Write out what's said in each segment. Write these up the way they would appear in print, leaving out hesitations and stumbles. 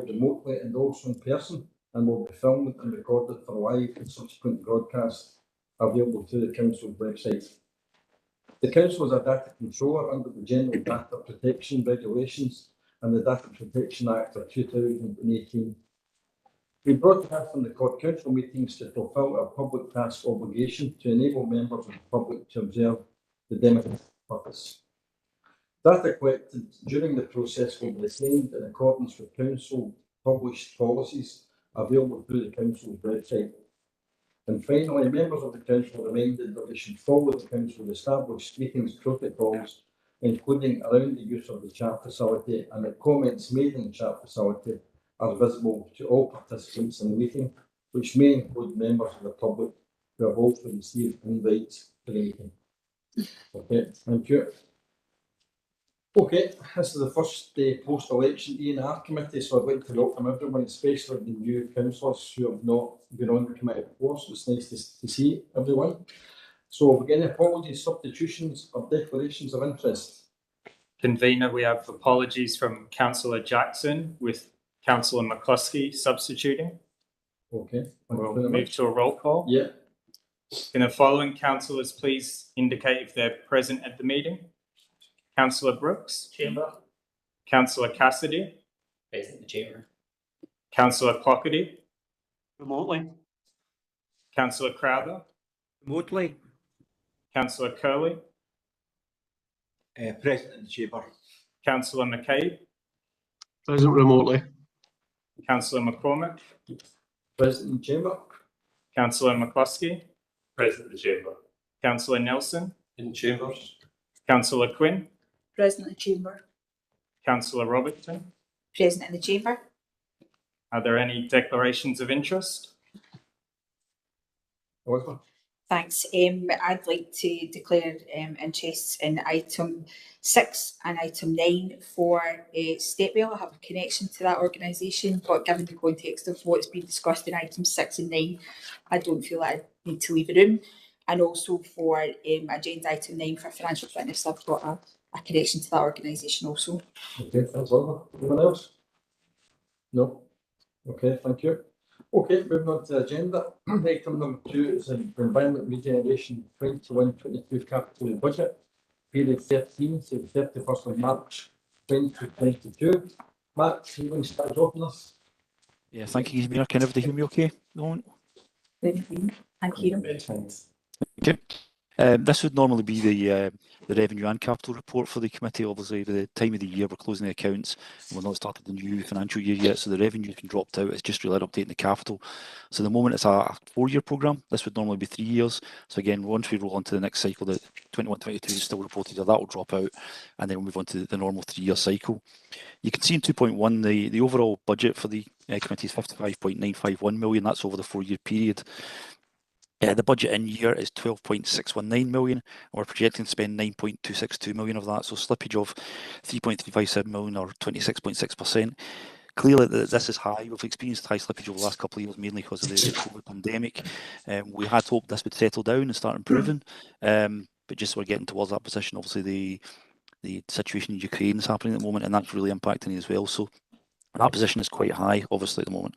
remotely and also in person, and will be filmed and recorded for live and subsequent broadcast available through the Council's website. The Council is a data controller under the General Data Protection Regulations and the Data Protection Act of 2018. We broadcast from the Court Council meetings to fulfil our public task obligation to enable members of the public to observe the democratic purpose. Data collected during the process will be retained in accordance with Council published policies available through the Council's website. And finally, members of the Council are reminded that they should follow the Council's established meetings protocols, including around the use of the chat facility, and that comments made in the chat facility are visible to all participants in the meeting, which may include members of the public who have also received invites to the meeting. Okay, thank you. Okay, this is the first post-election E&R committee, so I'd like to welcome everyone, especially the new councillors who have not been on the committee before, so it's nice to see everyone. So, again, apologies, substitutions or declarations of interest. Convener, we have apologies from Councillor Jackson with Councillor McCluskey substituting. Okay. We'll move to a roll call. Yeah. Can the following councillors please indicate if they're present at the meeting? Councillor Brooks. Chamber. Councillor Cassidy. Present in the chamber. Councillor Clockerty. Remotely. Councillor Crowther. Remotely. Councillor Curley. Present in the chamber. Councillor McCabe. Present remotely. Councillor McCormick. Present in chamber. Councillor McCluskey. Present in the chamber. Councillor Nelson. In chambers. Councillor Quinn. Present in the chamber. Councillor Robertson. Present in the chamber. Are there any declarations of interest? Elizabeth. Thanks. I'd like to declare interests in item 6 and item 9 for Stepwell. I have a connection to that organisation, but given the context of what's been discussed in items 6 and 9, I don't feel I need to leave the room. And also for agenda item 9 for financial fitness, I've got a connection to that organisation also. Okay, thanks, Elizabeth. Anyone else? No? Okay, thank you. Okay, moving on to the agenda. Item number 2 is an Environment Regeneration 21-22 capital budget, period 13 to the 31st of March 2022. Mark, you want to start off on this? Yeah, thank you, Convener. Can everybody hear me okay? Thank you. Okay. This would normally be the revenue and capital report for the committee. Obviously, by the time of the year, we're closing the accounts and we've not started the new financial year yet, so the revenue can drop out. It's just really updating the capital. So at the moment, it's a 4-year programme. This would normally be 3 years. So again, once we roll on to the next cycle, the 21-22 is still reported, that will drop out, and then we'll move on to the normal 3-year cycle. You can see in 2.1, the overall budget for the committee is 55.951 million. That's over the 4-year period. The budget in year is 12.619 million, and we're projecting to spend 9.262 million of that, so slippage of 3.357 million or 26.6%. Clearly, this is high. We've experienced high slippage over the last couple of years, mainly because of the COVID pandemic. We had hoped this would settle down and start improving, but just we're getting towards that position. Obviously, the situation in Ukraine is happening at the moment, and that's really impacting it as well. So that position is quite high, obviously, at the moment.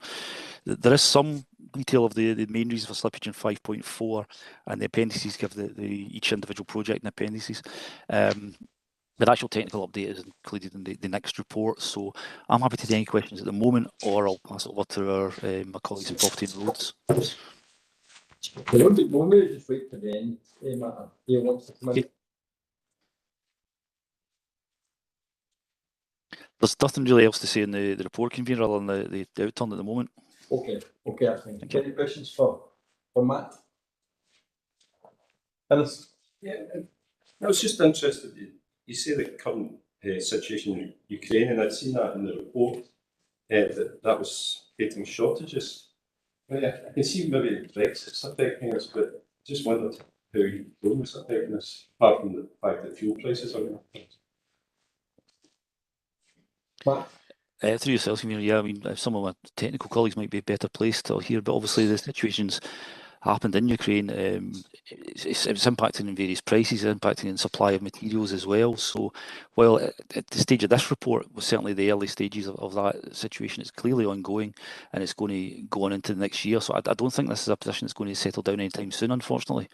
There is some detail of the main reason for slippage in 5.4, and the appendices give each individual project in appendices. The actual technical update is included in the next report, so I'm happy to take any questions at the moment, or I'll pass it over to my colleagues in Property and Roads. We'll maybe just wait to the end. Wants to come in. There's nothing really else to say in the report, Convener, other than the outturn at the moment. Okay, I think. Any questions for Matt? Dennis? Yeah, I was just interested. You say the current situation in Ukraine, and I'd seen that in the report that was creating shortages. I can see maybe Brexit's affecting us, but just wondered how you know it's affecting us, apart from the fact that fuel prices are going up. Through yourself, Convener, yeah, I mean, some of my technical colleagues might be better placed to hear, but obviously the situation's happened in Ukraine, it's impacting in various prices, impacting in supply of materials as well. So while at the stage of this report was certainly the early stages of that situation, it's clearly ongoing and it's going to go on into the next year. So I don't think this is a position that's going to settle down anytime soon, unfortunately.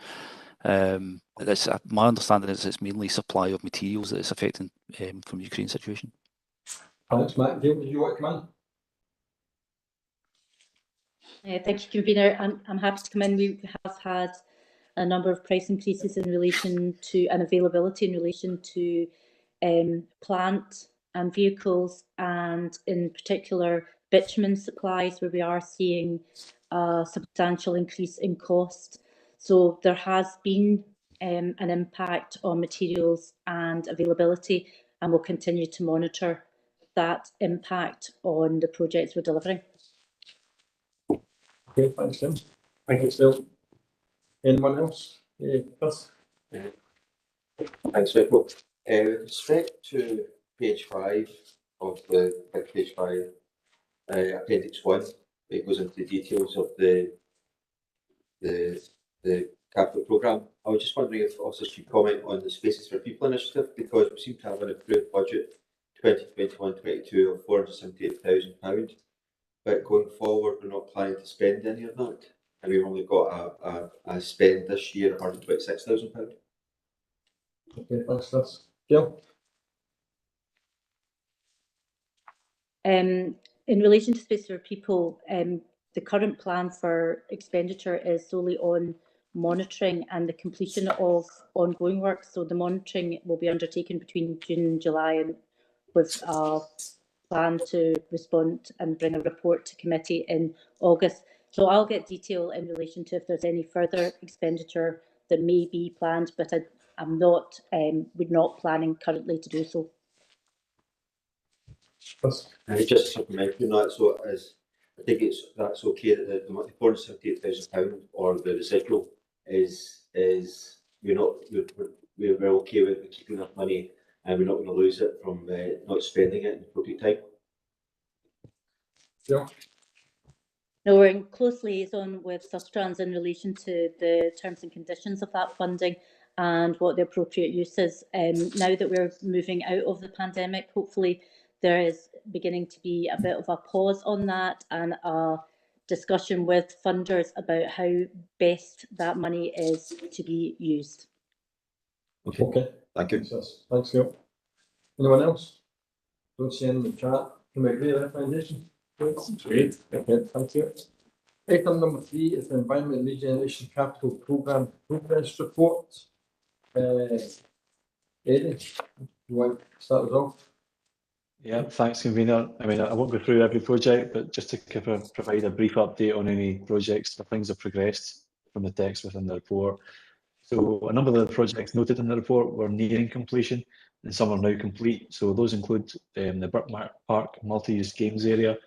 My understanding is it's mainly supply of materials that it's affecting from the Ukraine situation. Thanks, Matt. Gail, did you want to come Thank you, Convener. I'm happy to come in. We have had a number of price increases in relation to and availability in relation to plant and vehicles, and in particular bitumen supplies, where we are seeing a substantial increase in cost. So there has been an impact on materials and availability, and we'll continue to monitor that impact on the projects we're delivering. Okay, thanks, Tim. Thank you, Phil. Anyone else? Chris? Thanks, Michael. With respect to page 5 of the page 5, appendix 1, it goes into the details of the capital programme. I was just wondering if officers could comment on the Spaces for People initiative, because we seem to have an approved budget 2021-22 of £478,000, but going forward we're not planning to spend any of that, and we've only got a spend this year of £126,000. Okay, thanks, Chris. Gail? In relation to Space for People, the current plan for expenditure is solely on monitoring and the completion of ongoing work. So the monitoring will be undertaken between June and July, and with a plan to respond and bring a report to committee in August. So I'll get detail in relation to if there's any further expenditure that may be planned, but we're not planning currently to do so. Just supplementary on that, so I think that's okay that the £478,000 or the residual is we're okay with keeping that money, and we're not going to lose it from not spending it in the appropriate time. Yeah. No, we're in close liaison with Sustrans in relation to the terms and conditions of that funding and what the appropriate use is. Now that we're moving out of the pandemic, hopefully there is beginning to be a bit of a pause on that and a discussion with funders about how best that money is to be used. Okay. Thank you. Thanks, Gail. Anyone else? Don't see any in the chat. Can we agree with the recommendation? Great. Okay, thank you. Item number 3 is the Environment Regeneration Capital Programme Progress Report. Eddie, you want to start us off? Yeah, thanks, Convener. I mean, I won't go through every project, but just to provide a brief update on any projects, the things have progressed from the text within the report. So a number of the projects noted in the report were nearing completion, and some are now complete. So those include the Burke Park multi-use games area,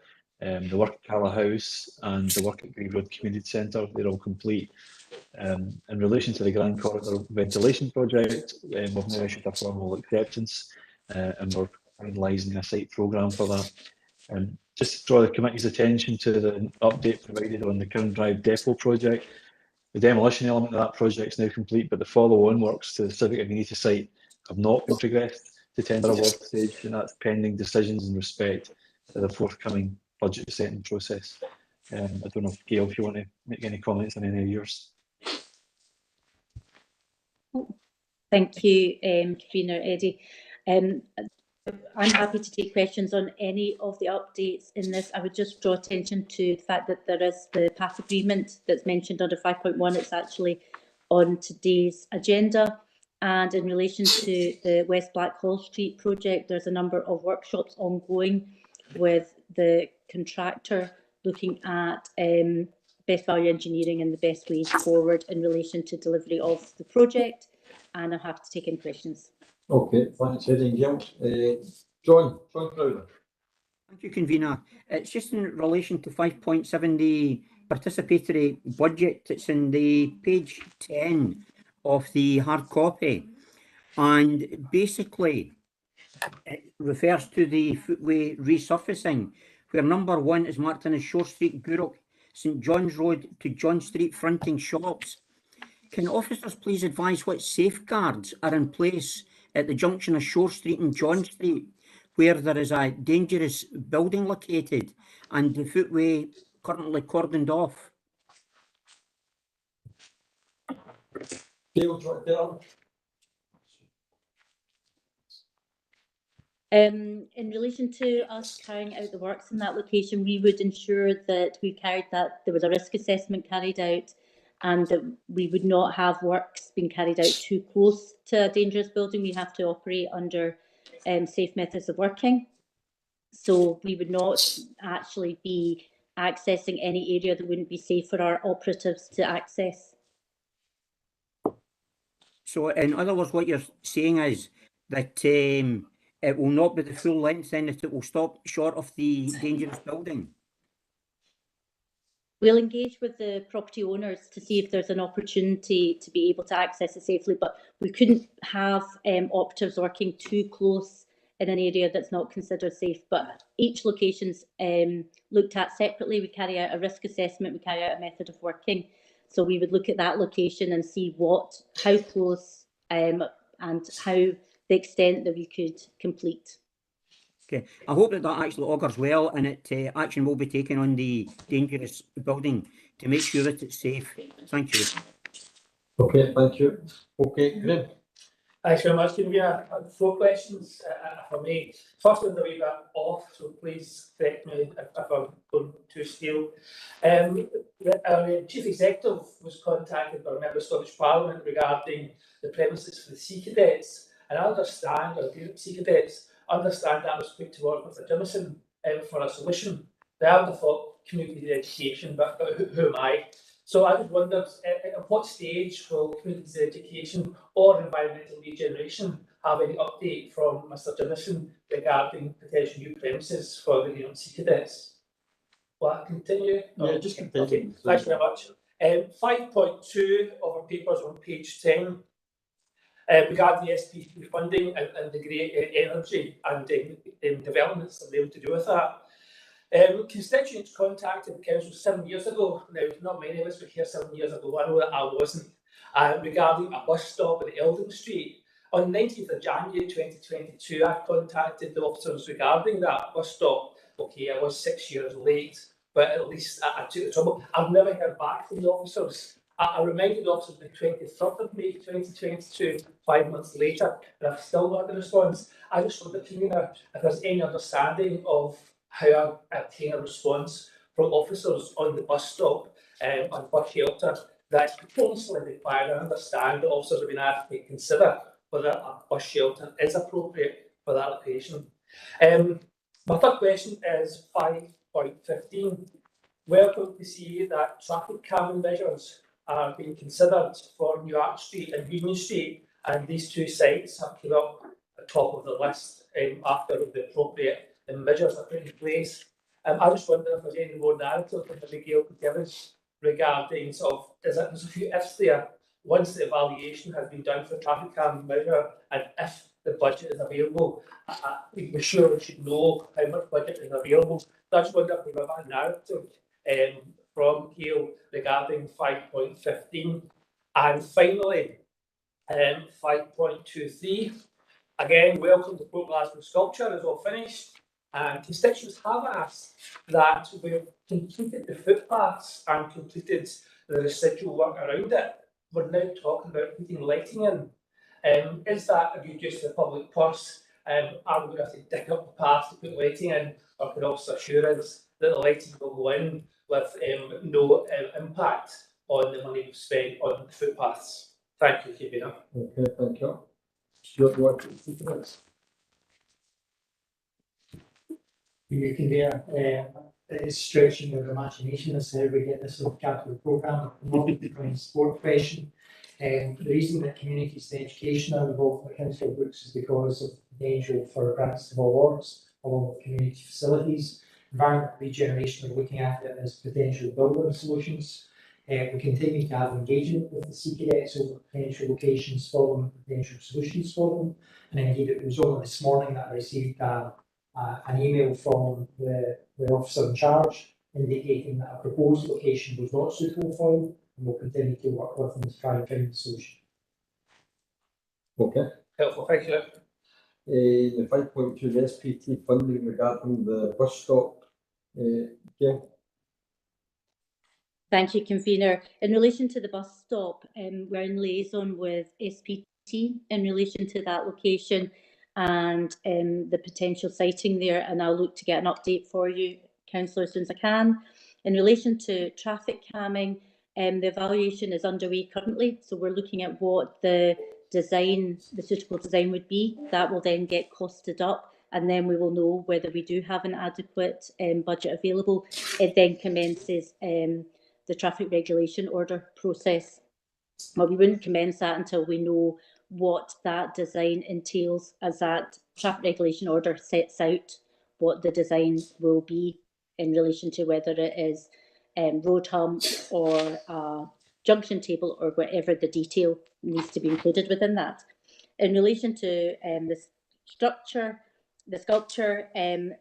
the work at Calla House, and the work at Green Road Community Centre. They're all complete. In relation to the Grand Corridor ventilation project, we've now issued a formal acceptance, and we're finalising a site programme for that. Just to draw the committee's attention to the update provided on the Curran Drive Depot project. The demolition element of that project is now complete, but the follow-on works to the civic amenity site have not been progressed to tender award stage, and that's pending decisions in respect to the forthcoming budget setting process. I don't know if Gail, if you want to make any comments on any of yours. Thank you, Convener Eddie. I'm happy to take questions on any of the updates in this. I would just draw attention to the fact that there is the path agreement that's mentioned under 5.1. It's actually on today's agenda. And in relation to the West Blackhall Street project, there's a number of workshops ongoing with the contractor looking at best value engineering and the best ways forward in relation to delivery of the project. And I'm happy to take any questions. Okay, thanks, Eddie and Gail. John Crowder. Thank you, Convener. It's just in relation to 5.7, the participatory budget. It's in the page 10 of the hard copy. And basically, it refers to the footway resurfacing, where number 1 is marked in as Shore Street, Gourock, St John's Road to John Street fronting shops. Can officers please advise what safeguards are in place at the junction of Shore Street and John Street, where there is a dangerous building located and the footway currently cordoned off? Gail, do you want to tell them? In relation to us carrying out the works in that location, we would ensure that there was a risk assessment carried out, and that we would not have works being carried out too close to a dangerous building. We have to operate under safe methods of working. So we would not actually be accessing any area that wouldn't be safe for our operatives to access. So in other words, what you're saying is that it will not be the full length, then that it will stop short of the dangerous building? We'll engage with the property owners to see if there's an opportunity to be able to access it safely, but we couldn't have operatives working too close in an area that's not considered safe. But each location's looked at separately. We carry out a risk assessment, we carry out a method of working. So we would look at that location and see how close and how the extent that we could complete. Okay, I hope that actually augurs well, and that action will be taken on the dangerous building to make sure that it's safe. Thank you. Okay, thank you. Okay, Graham. Thanks very much. Can we have 4 questions, if I may? First one's a wee bit off, so please correct me if I'm going too stale. Our Chief Executive was contacted by a member of Scottish Parliament regarding the premises for the Sea Cadets, and I understand, or the Sea Cadets, understand that was put to work with the Jameson for a solution. They haven't thought community education, but who am I? So I just wondered, at what stage will community education or environmental regeneration have any update from Mr Jameson regarding potential new premises for the Sea Cadets? Will I continue? Yeah, just continue. Okay, thanks very much. 5.2 of our papers on page 10 regarding the SPP funding and the grey energy and developments that they able to do with that. Constituents contacted the council 7 years ago. Now, not many of us were here 7 years ago. I know that I wasn't. Regarding a bus stop at Eldon Street. On 19th of January 2022, I contacted the officers regarding that bus stop. Okay, I was 6 years late, but at least I took the trouble. I've never heard back from the officers. I reminded the officers on the 23rd of May 2022, 5 months later, and I've still not had a response. I just wondered, if there's any understanding of how I obtain a response from officers on the bus stop and bus shelter that's potentially required. I understand the officers have been asked to consider whether a bus shelter is appropriate for that location. My third question is 5.15. Welcome to see that traffic calming measures are being considered for New Arch Street and Union Street, and these 2 sites have come up at the top of the list after the appropriate measures are put in place. I just wonder if there's any more narrative that the Gail could give us regarding there's a few ifs there. Once the evaluation has been done for traffic calming measure, and if the budget is available, we sure we should know how much budget is available. So I just wonder if we have a narrative from Gail regarding 5.15. And finally, 5.23. Again, welcome to Port Glasgow Sculpture is all finished. And constituents have asked that we've completed the footpaths and completed the residual work around it. We're now talking about putting lighting in. Is that a good use of the public purse? Are we going to have to dig up the path to put lighting in, or can also assure us that the lighting will go in with no impact on the money we've spent on the footpaths? Thank you, Kevin. Okay, thank you. Stuart, you want to speak to this? You can it's stretching your imagination as to how we get this sort of capital programme, multi-point sport question. The reason that communities and education are involved in the council books is because of the potential for grants of awards along with community facilities. Environment Regeneration are looking at it as potential building solutions. We continue to have engagement with the Sea Cadets over potential locations for them, potential solutions for them. And indeed, it was only this morning that I received an email from the officer in charge indicating that a proposed location was not suitable for them, and we'll continue to work with them to try and find a solution. Okay. Helpful, thank you. The 5.2, the SPT funding regarding the bus stop. Gail? Thank you, Convener. In relation to the bus stop, we're in liaison with SPT in relation to that location and the potential siting there, and I'll look to get an update for you, Councillor, as soon as I can. In relation to traffic calming, the evaluation is underway currently, so we're looking at what the suitable design would be. That will then get costed up, and then we will know whether we do have an adequate budget available. It then commences the traffic regulation order process. Well, we wouldn't commence that until we know what that design entails, as that traffic regulation order sets out what the design will be in relation to whether it is road hump or junction table or whatever the detail needs to be included within that. In relation to the sculpture,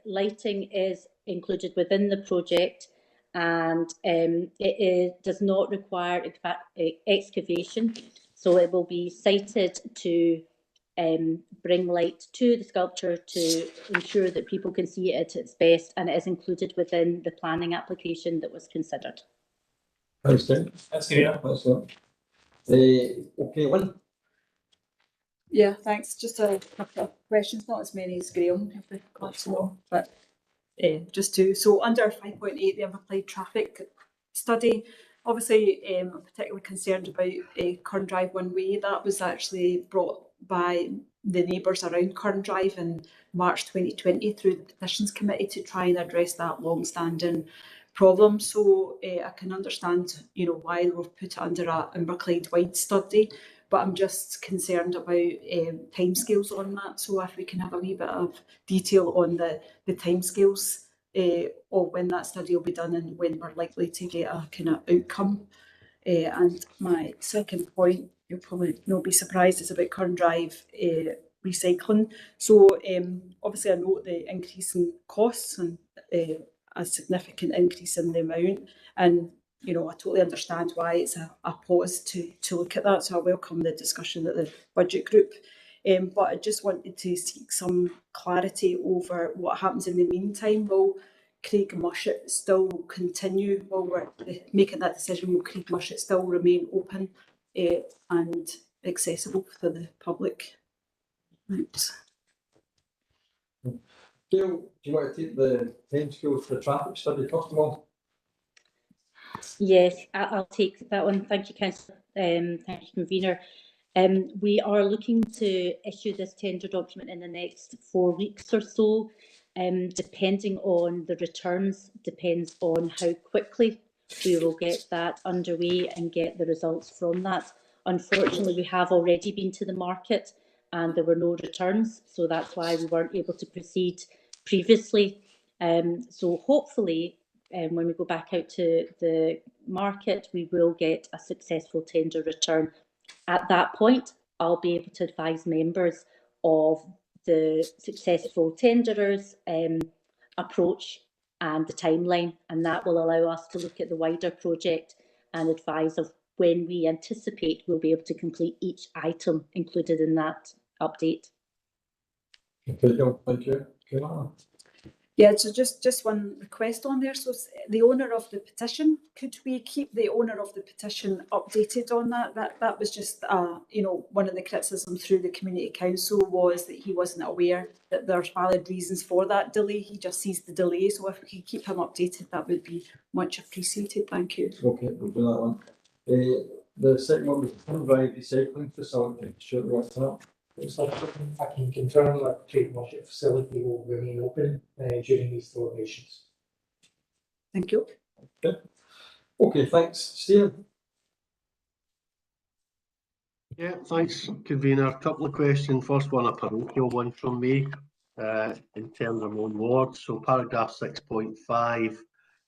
lighting is included within the project, and it does not require excavation, so it will be sited to bring light to the sculpture to ensure that people can see it at its best, and it is included within the planning application that was considered. Thanks, Tim. That's good. Okay, Lynn? Yeah, thanks. Just a couple of questions, not as many as Graham, if we've got to know, but just two. So under 5.8, the implied traffic study, obviously I'm particularly concerned about Curran Drive one way. That was actually brought by the neighbours around Curran Drive in March 2020 through the Petitions Committee to try and address that long-standing problem. So I can understand, why we've put it under a Inverclyde-wide study, but I'm just concerned about timescales on that. So if we can have a wee bit of detail on the timescales of when that study will be done and when we're likely to get a kind of outcome. And my second point, you'll probably not be surprised, is about Curran Drive recycling. So obviously I note the increase in costs and a significant increase in the amount, and I totally understand why it's a pause to look at that, so I welcome the discussion at the budget group. But I just wanted to seek some clarity over what happens in the meantime. Will Craig Mushet still continue while we're making that decision? Will Craig Mushet still remain open and accessible for the public? Thanks. Gail, do you want to take the timescales for the traffic study first of all? Yes, I'll take that one. Thank you, Councillor. Thank you, Convener. We are looking to issue this tender document in the next 4 weeks or so. Depending on the returns, depends on how quickly we will get that underway and get the results from that. Unfortunately, we have already been to the market and there were no returns, so that's why we weren't able to proceed previously. So hopefully, when we go back out to the market, we will get a successful tender return. At that point, I'll be able to advise members of the successful tenderers' approach and the timeline, and that will allow us to look at the wider project and advise of when we anticipate we'll be able to complete each item included in that update. Okay, Gail, thank you. Okay. Yeah, so just one request on there. So the owner of the petition, could we keep the owner of the petition updated on that? That was just, one of the criticisms through the community council was that he wasn't aware that there's valid reasons for that delay. He just sees the delay. So if we could keep him updated, that would be much appreciated. Thank you. Okay, we'll do that one. The second one was the Curran Drive recycling facility. Sure, what's that? I can confirm that Craig Mushet facility will remain open during these deliberations. Thank you. Okay, thanks. Stephen? Yeah, thanks, Convener. A couple of questions. First one, a parochial one from me in terms of own ward. So paragraph 6.5,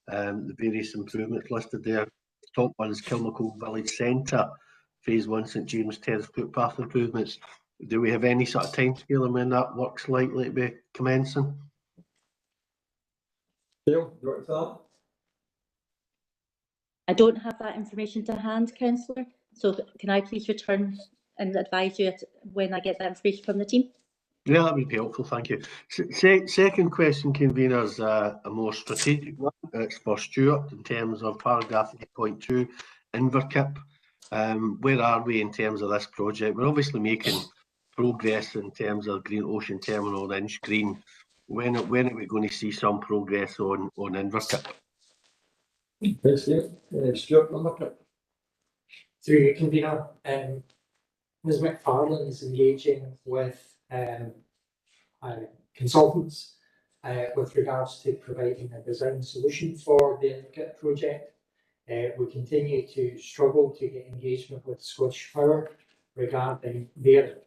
the various improvements listed there. Top one is Kilmacole Village Centre, phase 1 St James Terrace footpath improvements. Do we have any sort of timescale on when that work's likely to be commencing? Gail, do you want to that? I don't have that information to hand, councillor, so can I please return and advise you when I get that information from the team? Yeah, that would be helpful, thank you. Second question, convener, is a more strategic one. It's for Stuart in terms of paragraph 8.2, Inverkip. Where are we in terms of this project? We're obviously making progress in terms of Green Ocean Terminal and Inch Green. When are we going to see some progress on Inverkip? Yes, Stuart, number. Through your convener, Ms McFarlane is engaging with consultants with regards to providing a design solution for the Inverkip project. We continue to struggle to get engagement with Scottish Power regarding their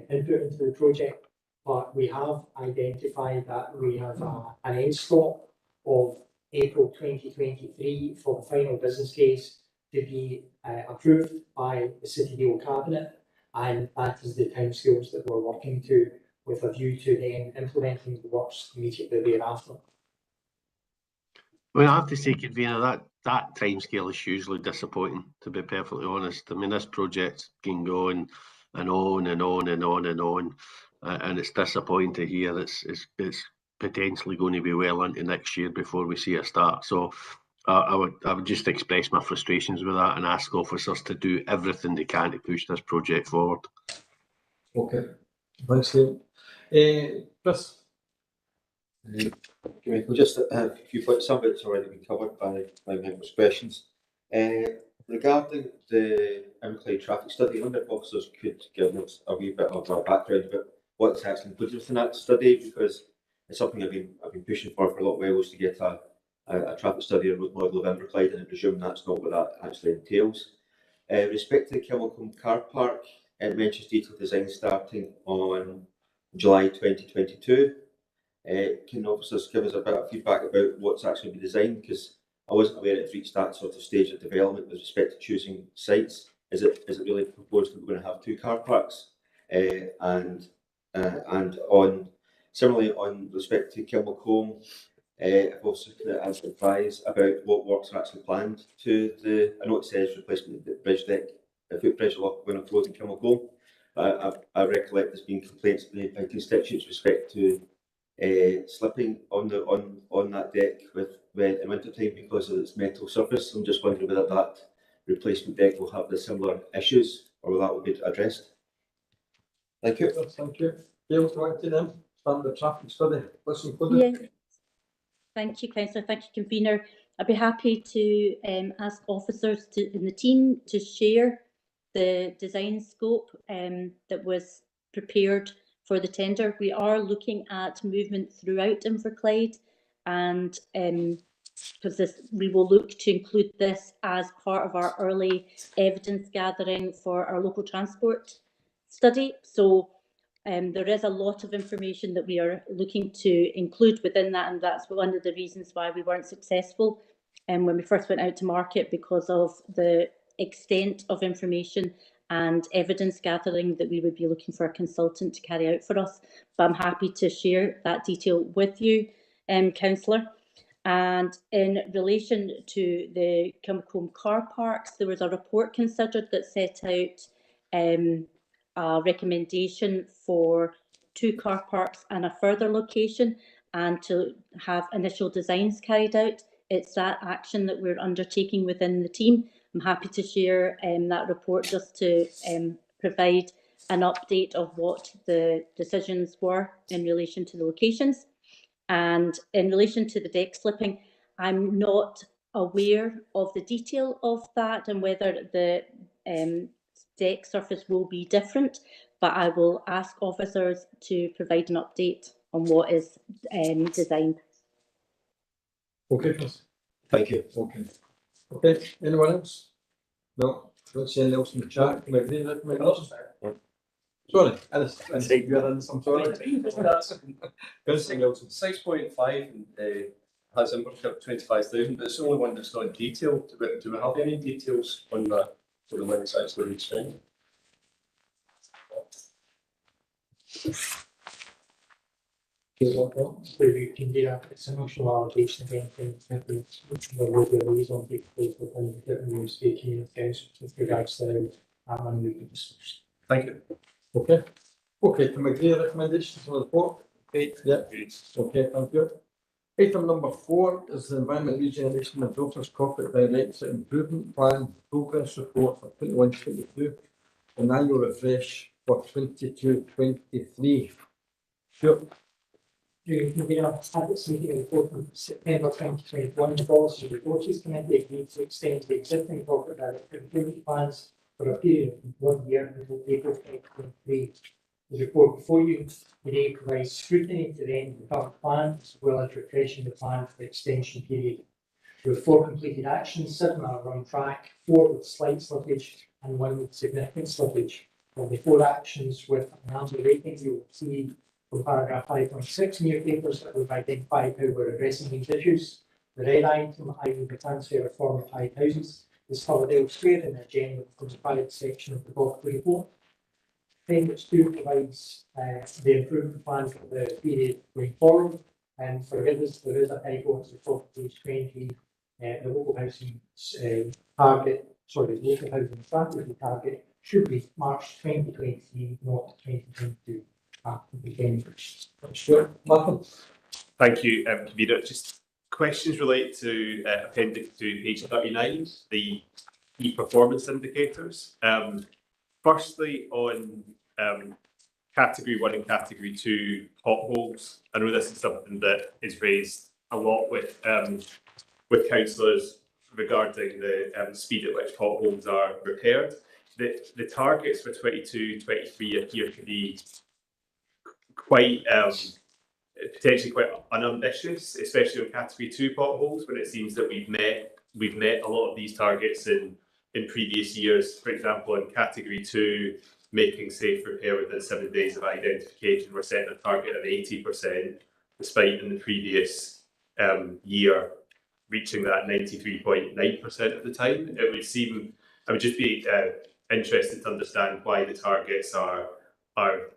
input into the project, but we have identified that we have an end stop of April 2023 for the final business case to be approved by the City Deal Cabinet, and that is the timescales that we're working to, with a view to then implementing the works immediately thereafter. Well, I have to say, convener, that timescale is hugely disappointing, to be perfectly honest. I mean, this project's been going and on and on and on and on, and it's disappointing to hear it's potentially going to be well into next year before we see a start. So I would just express my frustrations with that and ask officers to do everything they can to push this project forward. Okay, thanks, Liam. Chris? We'll just a few points. Some of it's already been covered by members' questions. Regarding the Inverclyde traffic study, I wonder if officers could give us a wee bit of a background about what's actually included within that study, because it's something I've been pushing for a lot of while, is to get a traffic study and route model of Inverclyde, and I presume that's not what that actually entails. Respect to the Kilmacombe car park, it mentions detailed design starting on July 2022. Can officers give us a bit of feedback about what's actually been designed? Because I wasn't aware it's reached that sort of stage of development with respect to choosing sites. Is it really proposed that we're going to have 2 car parks? And on similarly on respect to Kilmacombe, I've also advised about what works are actually planned to the. I know it says replacement of the bridge deck, the footbridge along Winnock Road in Kilmacombe. I recollect there's been complaints by constituents with respect to slipping on that deck in winter time because of its metal surface. I'm just wondering whether that replacement deck will have the similar issues, or will that will be addressed. Thank you. Thank you. Gail, going to them. Start the traffic study. What's included? Yeah. Thank you, councillor. Thank you, convener. I'd be happy to ask officers in the team to share the design scope that was prepared for the tender. We are looking at movement throughout Inverclyde, and because we will look to include this as part of our early evidence gathering for our local transport study. So there is a lot of information that we are looking to include within that, and that's one of the reasons why we weren't successful when we first went out to market, because of the extent of information and evidence gathering that we would be looking for a consultant to carry out for us. But I'm happy to share that detail with you, councillor. And in relation to the Kilmacombe car parks, there was a report considered that set out a recommendation for 2 car parks and a further location, and to have initial designs carried out. It's that action that we're undertaking within the team. I'm happy to share that report just to provide an update of what the decisions were in relation to the locations. And in relation to the deck slipping, I'm not aware of the detail of that and whether the deck surface will be different, but I will ask officers to provide an update on what is designed. Okay, Chris. Thank you. Okay. Okay, anyone else? No, don't see anything else in the chat. Can I agree with recommendations? Sorry, Alice. I'm sorry. Anything else? 6.5 has Inverklyde 25,000, but it's the only one that's not detailed. Do we have any details on that for the when it's actually reached? So you can do that, it's an optional allocation of anything, there will be a liaison take place within the different state community councils with regards to that money we can discuss. Thank you. Okay. Okay, can we agree recommendations on the report? Okay. Yeah. Okay, thank you. Item number 4 is the Environment Regeneration and Daughters Corporate Director Improvement Plan Progress Report for 21-22 and annual refresh for 22-23. Sure. You can be at its meeting report from September 2021, the Policy and Resources Committee agreed to extend the existing corporate director improvement plans for a period of 1 year until April 2023. The report before you today provides scrutiny to the end of the current plan, as well as refreshing the plan for the extension period. There are 4 completed actions, 7 are on track, 4 with slight slippage, and 1 with significant slippage. Of the 4 actions with an amber rating, you will see from paragraph 5.6 in your papers that we've identified how we're addressing these issues. The red item, i.e. the transfer of former-tied houses, is covered elsewhere in the agenda from the private section of the quarterly report. Appendix 2 provides the improvement plan for the period going forward, and for others, there is a typo at the top of page 20. The local housing local housing strategy target should be March 2023, not 2022. Sure. Martin. Thank you, Convener. Just questions relate to Appendix 2, page 39, the key performance indicators. Firstly, on Category 1 and Category 2 potholes, I know this is something that is raised a lot with councillors regarding the speed at which potholes are repaired. The targets for 22-23 appear to be quite potentially quite unambitious, especially on Category 2 potholes, when it seems that we've met a lot of these targets in previous years. For example, in Category 2, making safe repair within 7 days of identification, we're setting a target of 80%, despite in the previous year reaching that 93.9% of the time. I would just be interested to understand why the targets are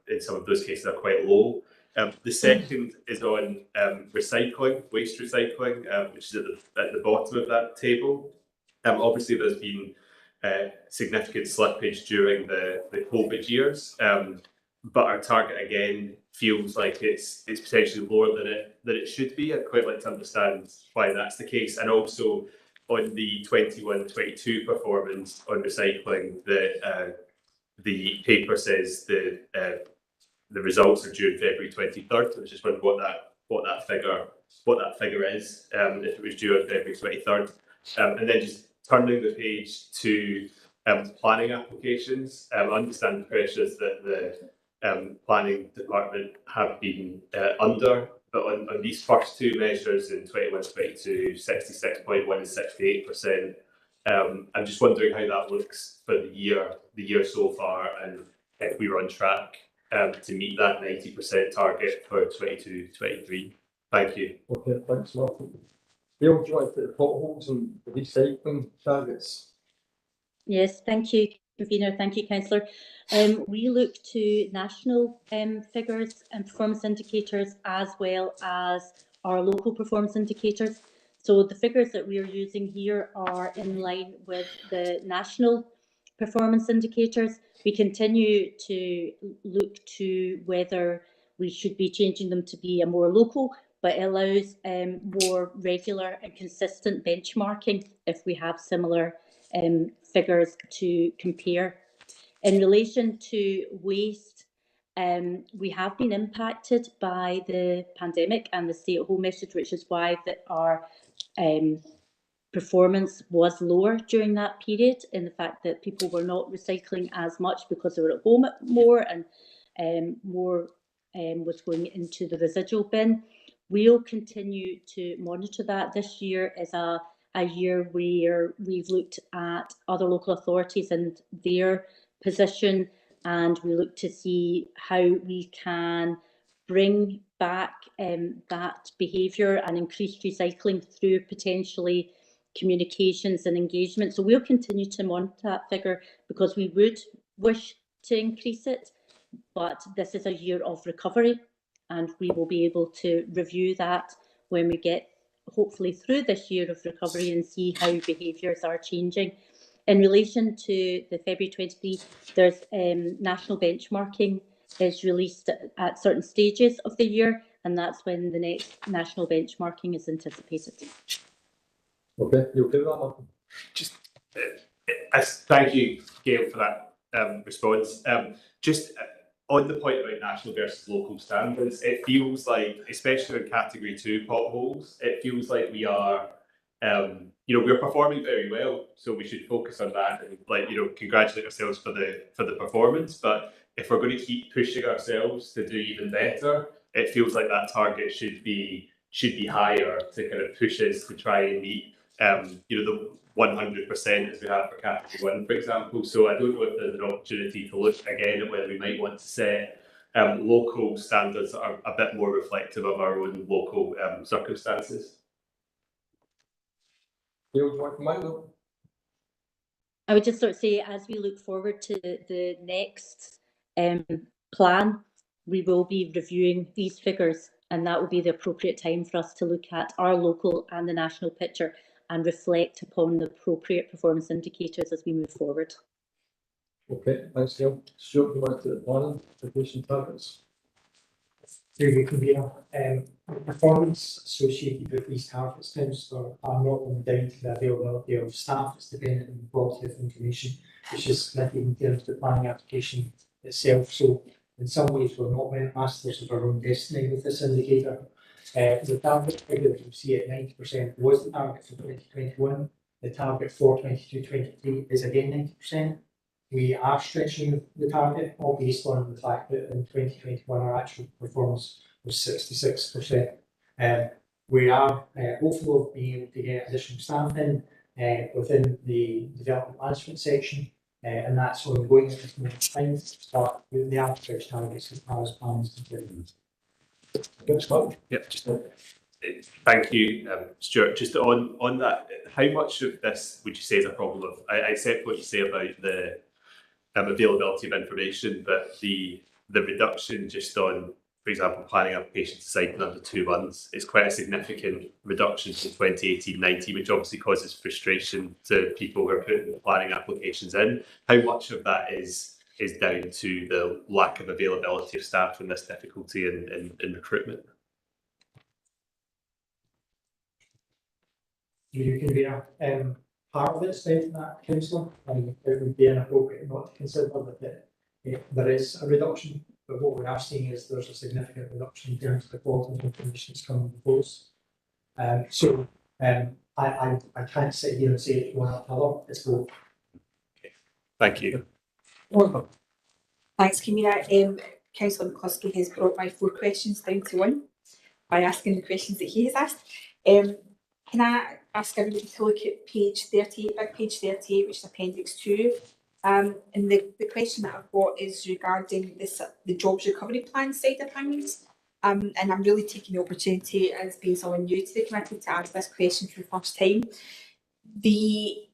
in some of those cases are quite low. The second is on recycling, waste recycling, which is at the bottom of that table. Obviously, there's been significant slippage during the COVID years, but our target again feels like it's potentially lower than it should be. I'd quite like to understand why that's the case, and also on the 21-22 performance on recycling, the paper says the results are due on February 23rd. I was just wondering what that figure is, if it was due on February 23rd. And then just turning the page to planning applications. I understand the pressures that the planning department have been under, but on these first 2 measures in 21-22, 66.1 and 68%. I'm just wondering how that looks for the year so far, and if we were on track to meet that 90% target for 22-23. Thank you. Okay, thanks, Martin. Dale, do you want to put the potholes and the recycling targets? Yes, thank you, Convener. Thank you, Councillor. We look to national figures and performance indicators as well as our local performance indicators. So the figures that we are using here are in line with the national performance indicators. We continue to look to whether we should be changing them to be a more local, but it allows more regular and consistent benchmarking if we have similar figures to compare. In relation to waste, we have been impacted by the pandemic and the stay-at-home message, which is why our performance was lower during that period, in the fact that people were not recycling as much because they were at home more, and more was going into the residual bin. We'll continue to monitor that. This year is a year where we've looked at other local authorities and their position, and we look to see how we can bring back that behaviour and increase recycling through potentially communications and engagement. So we'll continue to monitor that figure because we would wish to increase it, but this is a year of recovery, and we will be able to review that when we get hopefully through this year of recovery and see how behaviours are changing. In relation to the February 23, there's national benchmarking is released at certain stages of the year, and that's when the next national benchmarking is anticipated. Okay, you okay with that, Martin? Just thank you, Gail, for that response. Just on the point about national versus local standards, it feels like, especially in category 2 potholes, it feels like we are, we're performing very well, so we should focus on that and congratulate ourselves for the performance. But if we're going to keep pushing ourselves to do even better, it feels like that target should be higher to kind of push us to try and meet the 100% as we have for category 1, for example. So I don't know if there's an opportunity to look again at whether we might want to set local standards that are a bit more reflective of our own local circumstances. Gail, do you want to come out? I would just sort of say, as we look forward to the next plan, we will be reviewing these figures, and that will be the appropriate time for us to look at our local and the national picture and reflect upon the appropriate performance indicators as we move forward. Okay, thanks, Gail. Stuart, you want to plan application targets? Through you, Convener. Performance associated with these targets, Councillor, are not only down to the availability of staff, it's dependent on the quality of information, which is nothing in terms of the planning application itself. So in some ways, we're not meant masters of our own destiny with this indicator. The target figure that you see at 90% was the target for 2021. The target for 22-23 is again 90%. We are stretching the target, all based on the fact that in 2021 our actual performance was 66%. We are hopeful of being able to get additional staff in within the development management section, and that's ongoing at this moment in time. But the average targets as far as plans concerned. Yep, just thank you, Stuart. Just on that, how much of this would you say is a problem of? I accept what you say about the availability of information, but the reduction just on, for example, planning application to site in under 2 months is quite a significant reduction from 2018-19, which obviously causes frustration to people who are putting planning applications in. How much of that is down to the lack of availability of staff and this difficulty in recruitment? You can be part of it's down to that, Councillor, and it would be inappropriate not to consider that there is a reduction, but what we are seeing is there's a significant reduction in terms of the quality of information that's coming before us. I can't sit here and say it's one or the other, it's both. Okay. Thank you. Thanks, Convener. Councillor McCluskey has brought my 4 questions down to 1 by asking the questions that he has asked. Can I ask everybody to look at page 38, big page 38, which is appendix 2. And the question that I've got is regarding the jobs recovery plan side of things. And I'm really taking the opportunity as being someone new to the committee to ask this question for the first time. The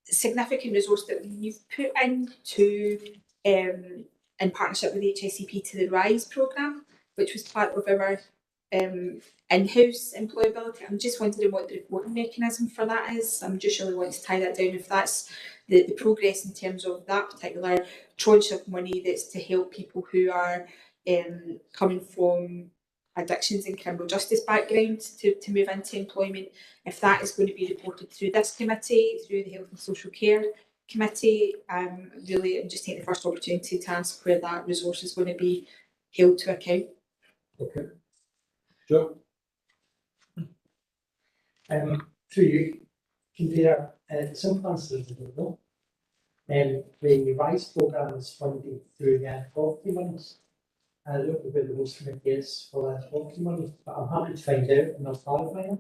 significant resource that we've put into in partnership with HSCP to the RISE programme, which was part of our in-house employability. I'm just wondering what the reporting mechanism for that is. I'm just really wanting to tie that down, if that's the progress in terms of that particular tranche of money that's to help people who are coming from addictions and criminal justice background to move into employment, if that is going to be reported through this committee, through the Health and Social Care Committee. Really, I'm just taking the first opportunity to ask where that resource is going to be held to account. Okay. Sure. Through you, Convener, the simple answer is no. The RISE programme is funded through the anti-poverty monies. I don't know where the host committee is for the anti-poverty money, but I'm happy to find out and I'll clarify it.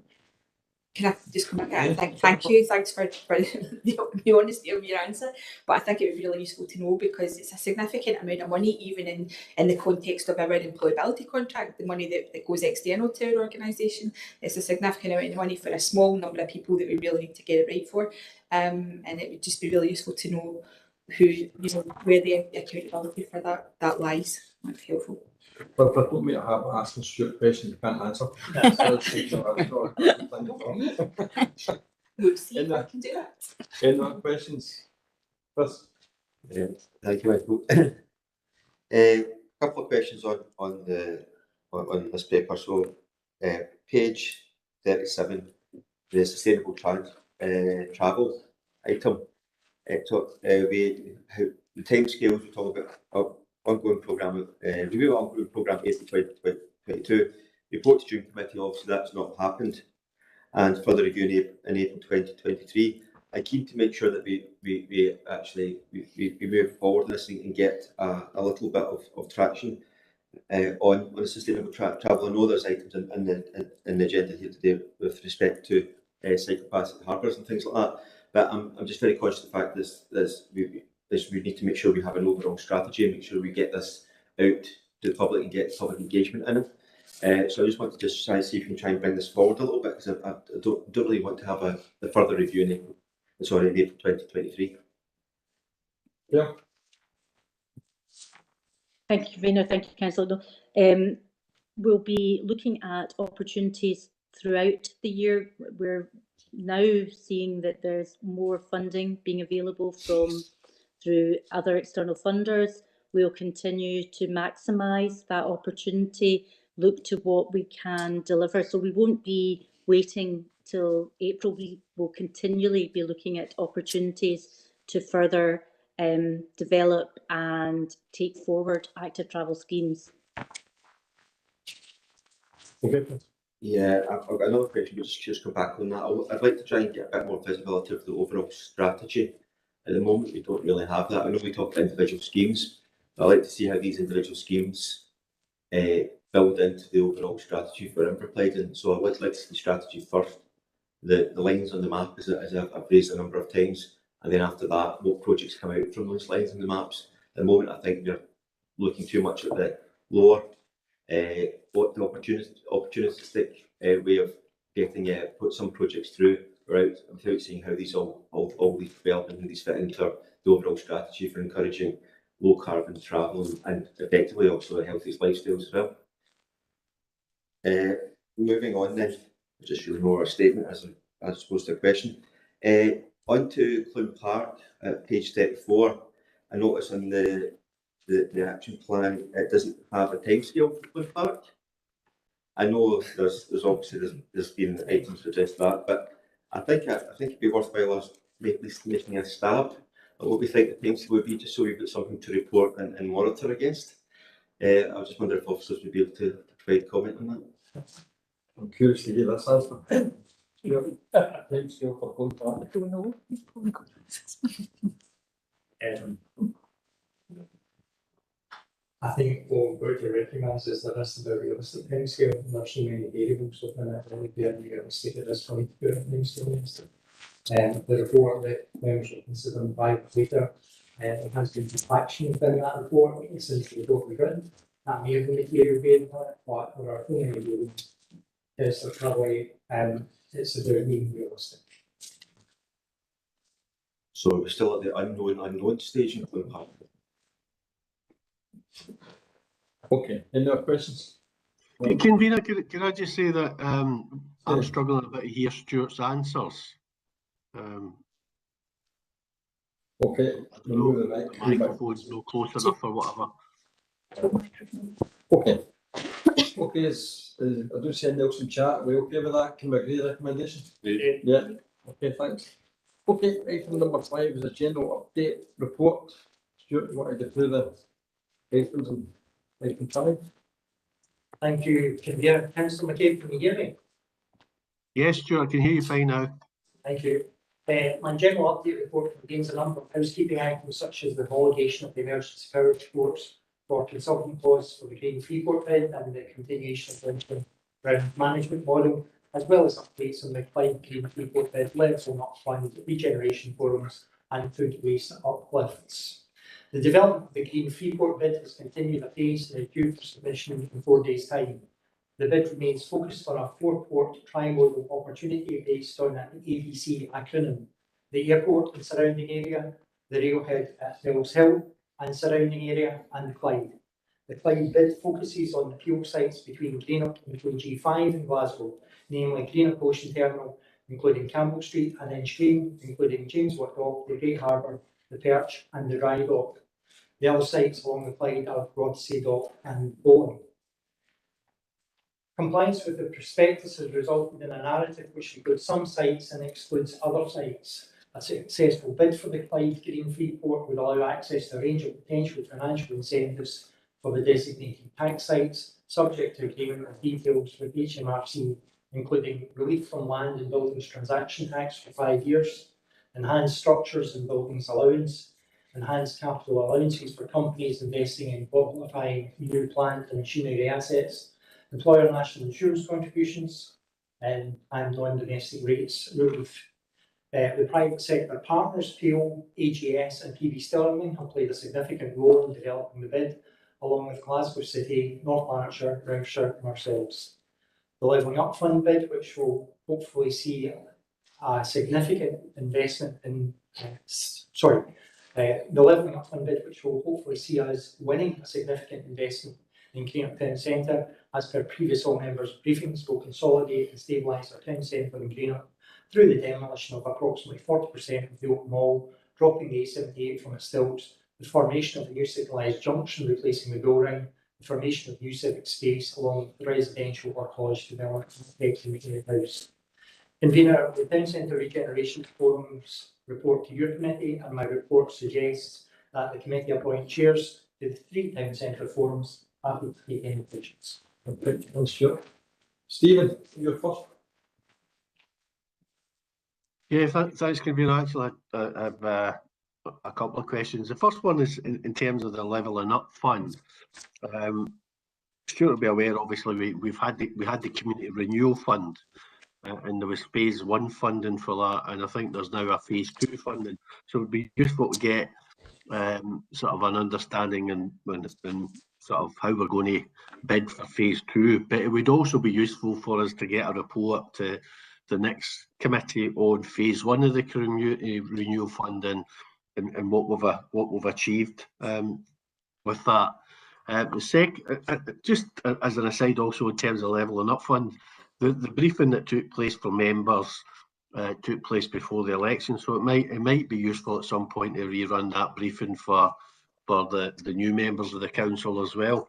Can I just come back and thank you, thanks for the honesty of your answer, but I think it would be really useful to know, because it's a significant amount of money, even in the context of our employability contract, the money that goes external to our organisation. It's a significant amount of money for a small number of people that we really need to get it right for, and it would just be really useful to know where the accountability for that lies. That'd be helpful. But if I don't make a habit of asking Stuart questions you can't answer. We'll see if I can do that. Any other questions? Chris? Thank you, Michael. Couple of questions on this paper. So, page 37, the sustainable travel item. The timescales we talk about ongoing programme, review ongoing programme 2022. Report to June committee. Obviously, that's not happened, and further review in April 2023. I'm keen to make sure that we actually move forward on this and get a little bit of traction on the sustainable travel. I know there's items in the agenda here today with respect to cyclopathic harbours and things like that, but I'm just very conscious of the fact that we need to make sure we have an overall strategy and make sure we get this out to the public and get public engagement in it. So I just want to just try and see if we can try and bring this forward a little bit, because I don't really want to have the further review in April 2023. Yeah. Thank you, Convener. Thank you, Councillor. We'll be looking at opportunities throughout the year. We're now seeing that there's more funding being available through other external funders. We'll continue to maximise that opportunity, look to what we can deliver. So we won't be waiting till April. We will continually be looking at opportunities to further develop and take forward active travel schemes. Okay. Yeah, I've got another question, but just come back on that. I'd like to try and get a bit more visibility of the overall strategy. At the moment, we don't really have that. I know we talk about individual schemes, but I'd like to see how these individual schemes build into the overall strategy for Inverclyde. And so I'd like to see the strategy first, the lines on the map, as I've raised a number of times, and then after that, what projects come out from those lines on the maps. At the moment, I think we're looking too much at the lower, what the opportunistic way of getting put some projects through without seeing how these all these develop and how these fit into the overall strategy for encouraging low carbon travel and effectively also a healthy lifestyle as well. Moving on then, just really more a statement as opposed to a question. On to Clune Park at page 34. I notice on the action plan it doesn't have a timescale for Clune Park. I know there's obviously there's been items to address that, but I think it'd be worthwhile us making a stab at what we think the timescale would be, just so we've got something to report and monitor against. I just wonder if officers would be able to provide comment on that. I'm curious to hear this answer. Timescale for Clune Park. I don't know. I think what we're to recognise is that this is a realistic timescale, and there's so many variables within it, it would be unrealistic at this point to put a timescale against it. The report that members are considering 5 years later, it has been action within that report since the report was written. That may have been material being on it, but there are only variables. It's probably it's about being realistic. So we're still at the unknown stage in Clune Park. Okay, any other questions? Convener, can I just say that I'm struggling a bit to hear Stuart's answers. Okay, the microphone's no close enough or whatever. Okay. Okay, I do see a Nelson chat. Are we okay with that? Can we agree the recommendation? Yeah. Okay, thanks. Okay, item number 5 is a general update report. Stuart, you want to get through the items and item 5? Thank you, Convener. Councillor McCabe, can you hear me? Yes, Stuart, I can hear you fine now. Thank you. My general update report contains a number of housekeeping items such as the homologation of the emergency power reports for consultant costs for the Green Freeport bid and the continuation of the ground management model, as well as updates on the Clyde Green Freeport bid, level up fund, regeneration forums and food waste uplifts. The development of the Green Freeport bid has continued apace and is due for submission in 4 days' time. The bid remains focused on a 4-port tri-modal opportunity based on an ABC acronym: the airport and surrounding area, the railhead at Mills Hill and surrounding area, and the Clyde. The Clyde bid focuses on the fuel sites between Greenock and G5 in Glasgow, namely Greenock Ocean Terminal, including Campbell Street, and then Stream, including Jamesworth Dock, the Great Harbour, the Perch, and the Dry Dock. The other sites along the Clyde are Broadsea Dock and Bowling. Compliance with the prospectus has resulted in a narrative which includes some sites and excludes other sites. A successful bid for the Clyde Green Freeport would allow access to a range of potential financial incentives for the designated tax sites, subject to agreement of details with HMRC, including relief from land and buildings transaction tax for 5 years, enhanced structures and buildings allowance, enhanced capital allowances for companies investing in qualifying new plant and machinery assets, employer national insurance contributions, and non-domestic rates relief. The private sector partners, PO, AGS and PB Stirling, have played a significant role in developing the bid, along with Glasgow City, North Lanarkshire, Renfrewshire and ourselves. The Levelling Up Fund bid, which will hopefully see a significant investment in, the Levelling Up Fund bid, which will hopefully see us winning a significant investment in Greenock Town Centre, as per previous all members' briefings, will consolidate and stabilise our town centre in Greenock through the demolition of approximately 40% of the old mall, dropping the A78 from its stilts, the formation of a new signalised junction replacing the Bill Ring, the formation of new civic space along with the residential or college development affecting the house. Convener, the Town Centre Regeneration Forum's report to your committee, and my report suggests that the committee appoint chairs to the 3 Town Centre forums. Happy to take any questions. Okay, thanks, Stuart. Stephen, you're first. Yeah, thanks, Convener. Actually, I have a couple of questions. The first one is in terms of the Levelling Up Fund. Stuart will be aware, obviously, we had the Community Renewal Fund, and there was phase 1 funding for that, and I think there's now a phase 2 funding. So it would be useful to get sort of an understanding and sort of how we're going to bid for phase 2. But it would also be useful for us to get a report to the next committee on phase 1 of the Community Renewal Fund and what we've achieved with that. Just as an aside, also in terms of Levelling Up Fund, the briefing that took place for members took place before the election, so it might be useful at some point to rerun that briefing for the new members of the council as well.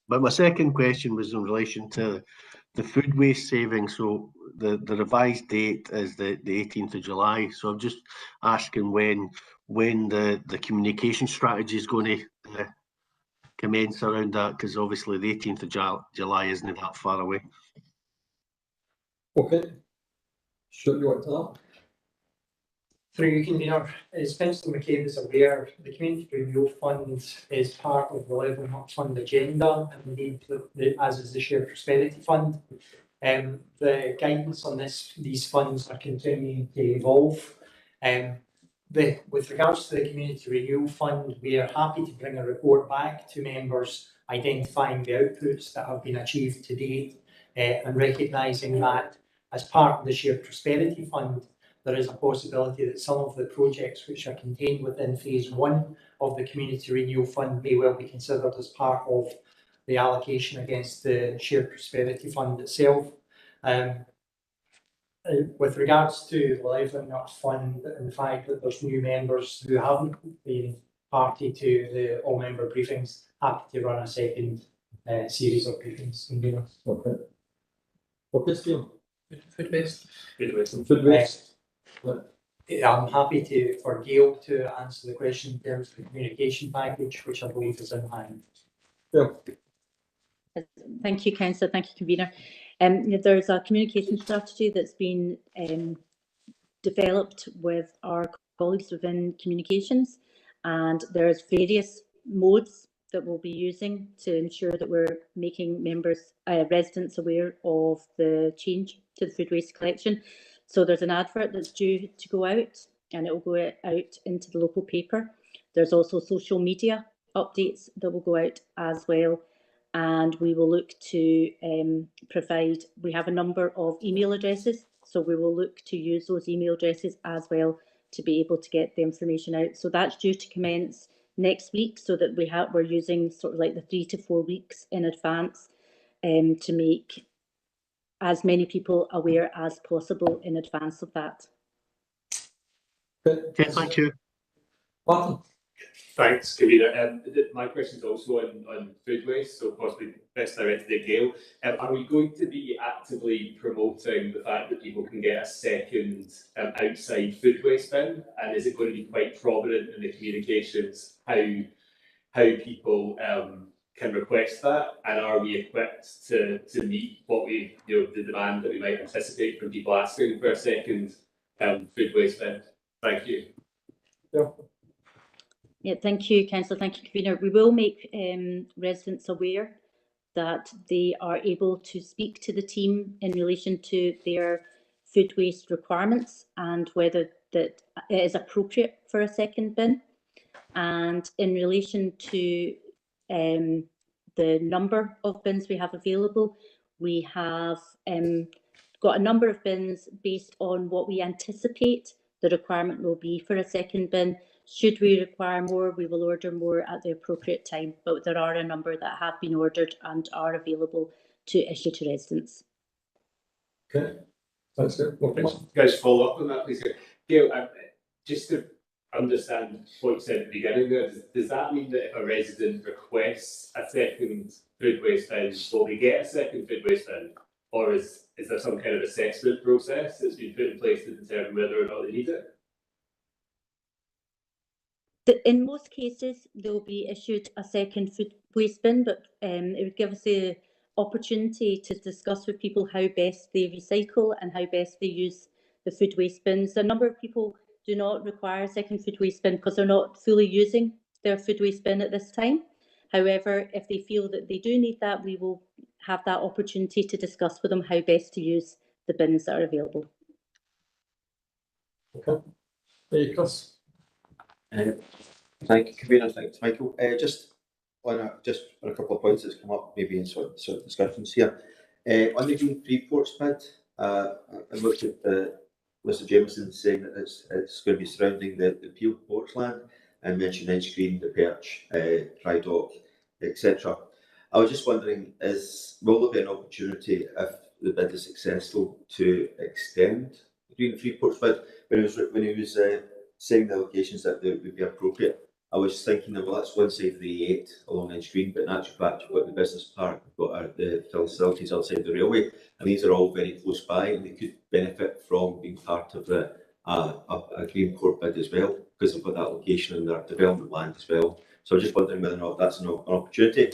But my second question was in relation to the food waste saving. So the revised date is the 18th of July. So I'm just asking when the communication strategy is going to commence around that, because obviously the 18th of July isn't that far away. Okay. Stuart, you want to tell? Through you, Convener, as Councillor McCabe is aware, the Community Renewal Fund is part of the Levelling Up Fund agenda, and indeed, as is the Shared Prosperity Fund. The guidance on these funds are continuing to evolve. With regards to the Community Renewal Fund, we are happy to bring a report back to members identifying the outputs that have been achieved to date, and recognising that as part of the Shared Prosperity Fund, there is a possibility that some of the projects which are contained within phase 1 of the Community Renewal Fund may well be considered as part of the allocation against the Shared Prosperity Fund itself. With regards to the Levelling Up Fund and the fact that there's new members who haven't been party to the all-member briefings, happy to run a second series of briefings. Okay. Okay, Steve. Food waste. Food waste. I'm happy for Gail to answer the question in terms of the communication package, which I believe is in hand. Yeah. Thank you, Councillor. Thank you, Convener. There's a communication strategy that's been developed with our colleagues within communications, and there's various modes that we'll be using to ensure that we're making residents aware of the change to the food waste collection. So there's an advert that's due to go out, and it will go out into the local paper. There's also social media updates that will go out as well. And we will look to provide, we have a number of email addresses, so we will look to use those email addresses as well to be able to get the information out. So that's due to commence next week, so that we're using sort of like the 3 to 4 weeks in advance to make as many people aware as possible in advance of that. Okay, thank you. Martin? Thanks, Convener. My question is also on food waste, so possibly best directed at Gail. Are we going to be actively promoting the fact that people can get a second outside food waste bin? And is it going to be quite prominent in the communications how people can request that? And are we equipped to meet what the demand that we might anticipate from people asking for a second food waste bin? Thank you. Yeah. Yeah, thank you, Councillor. Thank you, Convener. We will make residents aware that they are able to speak to the team in relation to their food waste requirements and whether that it is appropriate for a second bin. And in relation to the number of bins we have available, we have got a number of bins based on what we anticipate the requirement will be for a second bin. Should we require more, we will order more at the appropriate time, but there are a number that have been ordered and are available to issue to residents. Okay, that's good. Well, Guys, follow up on that, please. Gail, just to understand what you said at the beginning there, does that mean that if a resident requests a second food waste bin, will they get a second food waste bin? Or is there some kind of assessment process that's been put in place to determine whether or not they need it? In most cases, they'll be issued a second food waste bin, but it would give us the opportunity to discuss with people how best they recycle and how best they use the food waste bins. A number of people do not require a second food waste bin because they're not fully using their food waste bin at this time. However, if they feel that they do need that, we will have that opportunity to discuss with them how best to use the bins that are available. okay. Hey, Chris? Thank you, Convener. Thanks, Michael. Just on a couple of points that's come up, maybe in sort of discussions here. On the Green Freeports bid, I looked at Mr. Jameson saying that it's going to be surrounding the Peel Ports land and mentioned Inch Green, the Perch, Dry Dock, etc. I was just wondering, will there be an opportunity if the bid is successful to extend the Green Freeports bid? When he was saying the locations that would be appropriate, I was thinking that, well, that's one side of the A8 along Inch Green, but in actual fact, you've got the business park, you've got the facilities outside the railway, and these are all very close by, and they could benefit from being part of a Green Port bid as well, because they've got that location in their development land as well. So I'm just wondering whether or not that's an opportunity.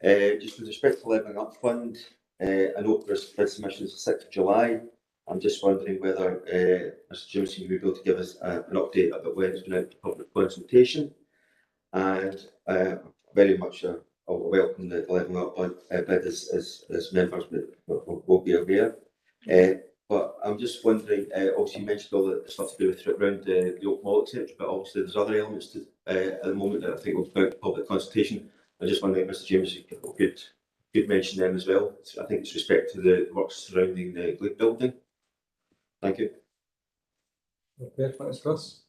Just with respect to Levelling Up Fund, I know there's bid submissions the 6th of July. I'm just wondering whether Mr. Jameson would be able to give us an update about when it's been out to public consultation. And very much welcome the Levelling Up bid as members will be aware. But I'm just wondering, obviously you mentioned all the stuff to do with around the Oak Mall, etc. But obviously there's other elements to, at the moment that I think will be out to public consultation. I'm just wondering if Mr. Jameson could mention them as well. I think it's respect to the works surrounding the Glade building. Thank you. Okay, thanks, Chris.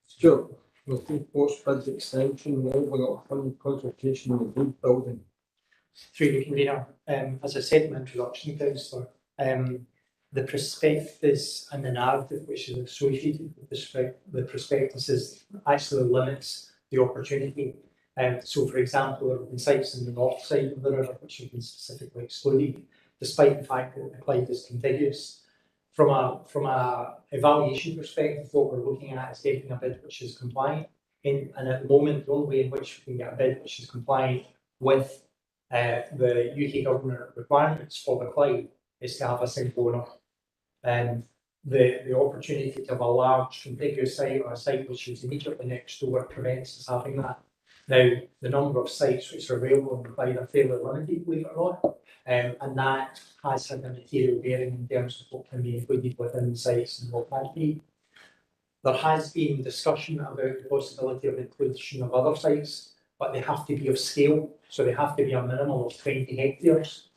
Stuart, the Green Ports bid extension, Levelling Up Fund consultation in the Glade building. Through the Convener, as I said in my introduction, Councillor, the prospectus and the narrative which is associated with the prospectus actually limits the opportunity. So, for example, there have been sites in the north side of the river which have been specifically excluded, despite the fact that the Clyde is contiguous. From a evaluation perspective, what we're looking at is getting a bid which is compliant. And at the moment, the only way in which we can get a bid which is compliant with the UK government requirements for the Clyde is to have a single owner. The opportunity to have a large contiguous site or a site which is immediately next door prevents us having that. Now, the number of sites which are available in the Clyde are fairly limited, believe it or not, and that has had a material bearing in terms of what can be included within the sites and what can't be. There has been discussion about the possibility of inclusion of other sites, but they have to be of scale, so they have to be a minimum of 20 hectares,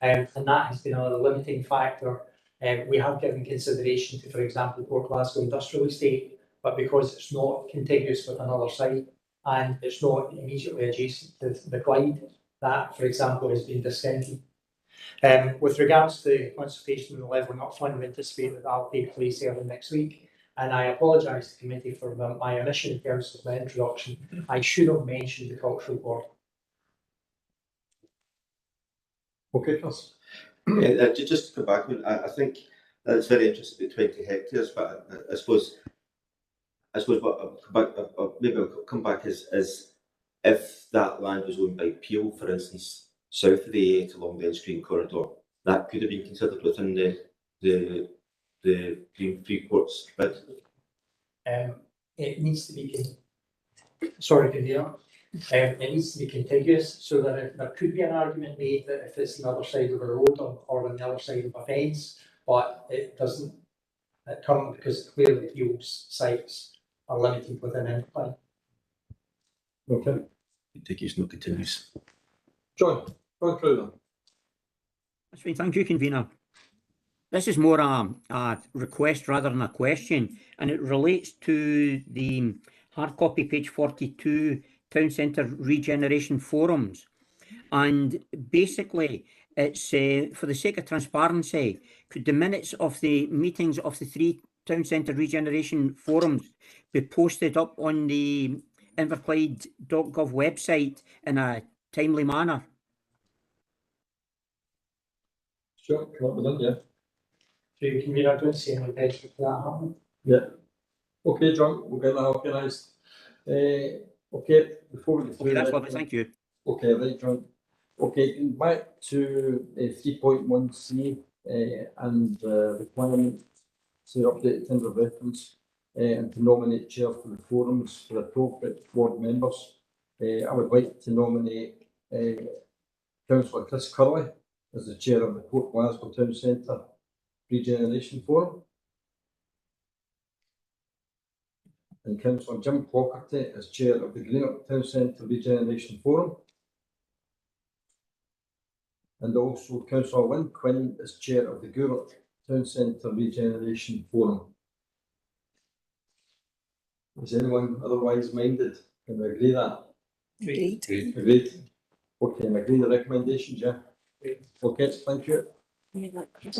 and that has been a limiting factor. We have given consideration to, for example, Port Glasgow Industrial Estate, but because it's not contiguous with another site, and it's not immediately adjacent to the Clyde. That, for example, has been discounted. With regards to consultation and the levelling up fund, we anticipate that will take place early next week. And I apologise to the committee for my omission in terms of my introduction. I should have mentioned the cultural board. Okay, Chris. Just to come back on, I think that's very interesting, the 20 hectares, but I suppose what maybe I'll come back is if that land was owned by Peel, for instance, south of the A8 along the Enstring corridor, that could have been considered within the Green Freeports bid. It needs to be, sorry, it needs to be contiguous, so that there could be an argument made that if it's on the other side of a road or on the other side of a fence, but it doesn't come because clearly Peel's sites are limited within Incline. Okay. Contiguous, not continuous. John Crowther. That's fine. Thank you, convener. This is more a request rather than a question, and it relates to the hard copy, page 42, Town Centre Regeneration Forums. And basically, it's for the sake of transparency, could the minutes of the meetings of the 3 Town Centre Regeneration Forums be posted up on the inverclyde.gov website in a timely manner? Sure, come up with that, yeah. So you can, I don't see any benefit to that happening. Yeah. Okay, John, we'll get that organised. Okay, before we go through That's that, lovely, thank you. Okay, right, John. Okay, back to 3.1c and requirement to update tender of reference and to nominate chair for the forums for appropriate board members. I would like to nominate Councillor Chris Curley as the chair of the Port Glasgow Town Centre Regeneration Forum, and Councillor Jim Clockerty as chair of the Greenock Town Centre Regeneration Forum, and also Councillor Lynn Quinn as chair of the Gourock Town Centre Regeneration Forum. Is anyone otherwise minded? Can we agree that? Agreed. Agreed. Okay, and agree the recommendations, yeah? Okay, thank you.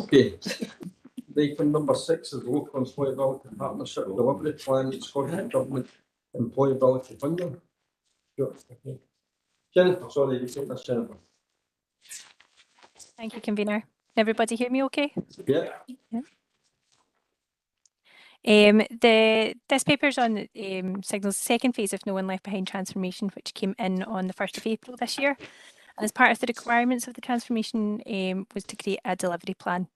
Okay. Item number 6 is Local Employability Partnership Delivery Plan, Scottish Government Employability Funding. Sure. Okay. Jennifer, sorry, you take this, Jennifer. Thank you, convener. Everybody hear me okay? Yeah. This paper is on signals the second phase of No One Left Behind transformation, which came in on the 1st of April this year. And as part of the requirements of the transformation was to create a delivery plan.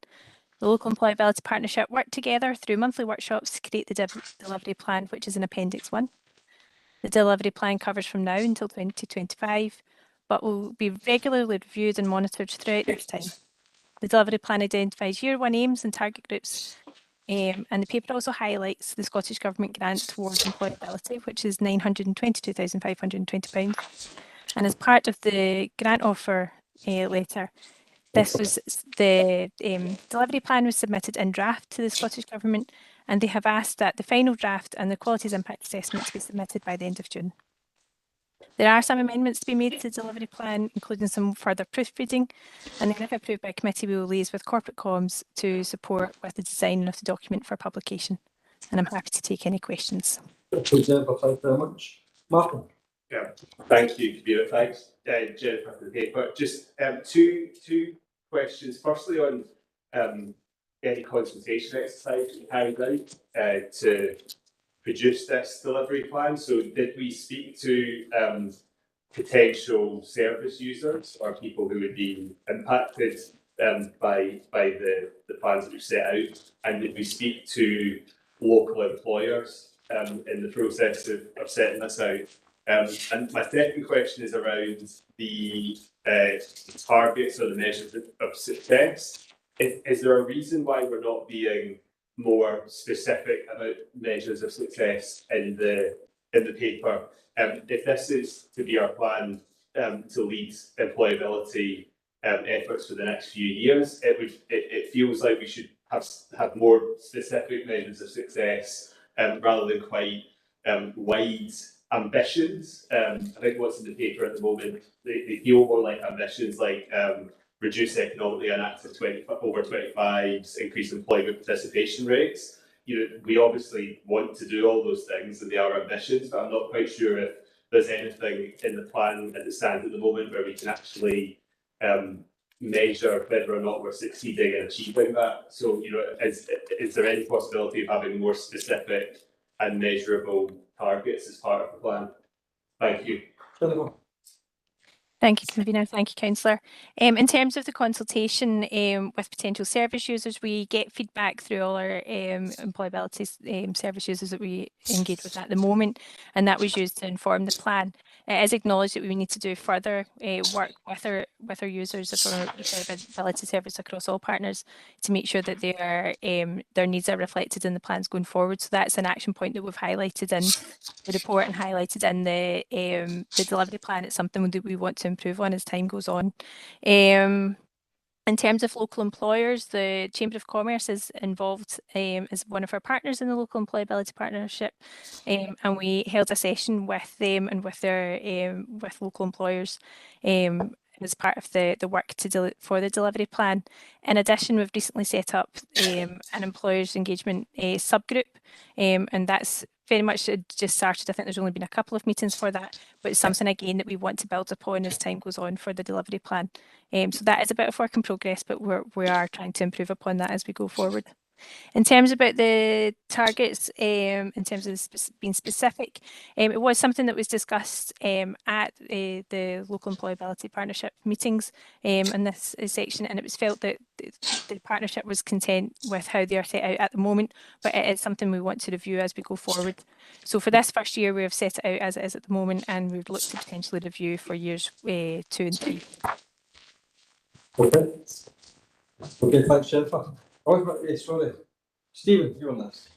The Local Employability Partnership worked together through monthly workshops to create the delivery plan, which is in Appendix 1. The delivery plan covers from now until 2025, but will be regularly reviewed and monitored throughout this time. The delivery plan identifies year 1 aims and target groups, and the paper also highlights the Scottish Government grant towards employability, which is £922,520. And as part of the grant offer letter, this was the delivery plan was submitted in draft to the Scottish Government, and they have asked that the final draft and the qualities impact assessment to be submitted by the end of June. There are some amendments to be made to the delivery plan, including some further proofreading, and then if approved by committee, we will liaise with corporate comms to support with the design of the document for publication. And I'm happy to take any questions. Jennifer, thank you very much. Martin. Yeah, thank you, Kabira. Thanks, Jennifer, for the paper. Just two questions. Firstly, on any consultation exercise you carried out to produce this delivery plan. So did we speak to potential service users or people who would be impacted by the plans that we've set out? And did we speak to local employers in the process of setting this out? And my second question is around the targets or the measures of success. Is there a reason why we're not being more specific about measures of success in the paper? If this is to be our plan to lead employability efforts for the next few years, it feels like we should have more specific measures of success rather than quite wide ambitions. I think what's in the paper at the moment, they feel more like ambitions, like reduce economically inactive over 25s, increase employment participation rates. We obviously want to do all those things, and they are ambitions, but I'm not quite sure if there's anything in the plan as it stands at the moment where we can actually measure whether or not we're succeeding in achieving that. So, is there any possibility of having more specific and measurable targets as part of the plan? Thank you. Thank you, Convener. Thank you, Councillor. In terms of the consultation with potential service users, we get feedback through all our employability service users that we engage with at the moment, and that was used to inform the plan. It is acknowledged that we need to do further work with our users of our employability service across all partners to make sure that their needs are reflected in the plans going forward. So that's an action point that we've highlighted in the report and highlighted in the delivery plan. It's something that we want to improve on as time goes on. In terms of local employers, the Chamber of Commerce is involved as one of our partners in the Local Employability Partnership, and we held a session with them and with with local employers as part of the work for the delivery plan. In addition, we've recently set up an employers engagement subgroup, and that's very much just started. I think there's only been a couple of meetings for that, but it's something again that we want to build upon as time goes on for the delivery plan. So that is a bit of work in progress, but we are trying to improve upon that as we go forward. In terms about the targets, in terms of being specific, it was something that was discussed at the Local Employability Partnership meetings in this section, and it was felt that the partnership was content with how they are set out at the moment, but it is something we want to review as we go forward. So for this first year, we have set it out as it is at the moment, and we've looked to potentially review for years 2 and 3. Okay, thanks, Jennifer. Sorry, Stephen, you on this?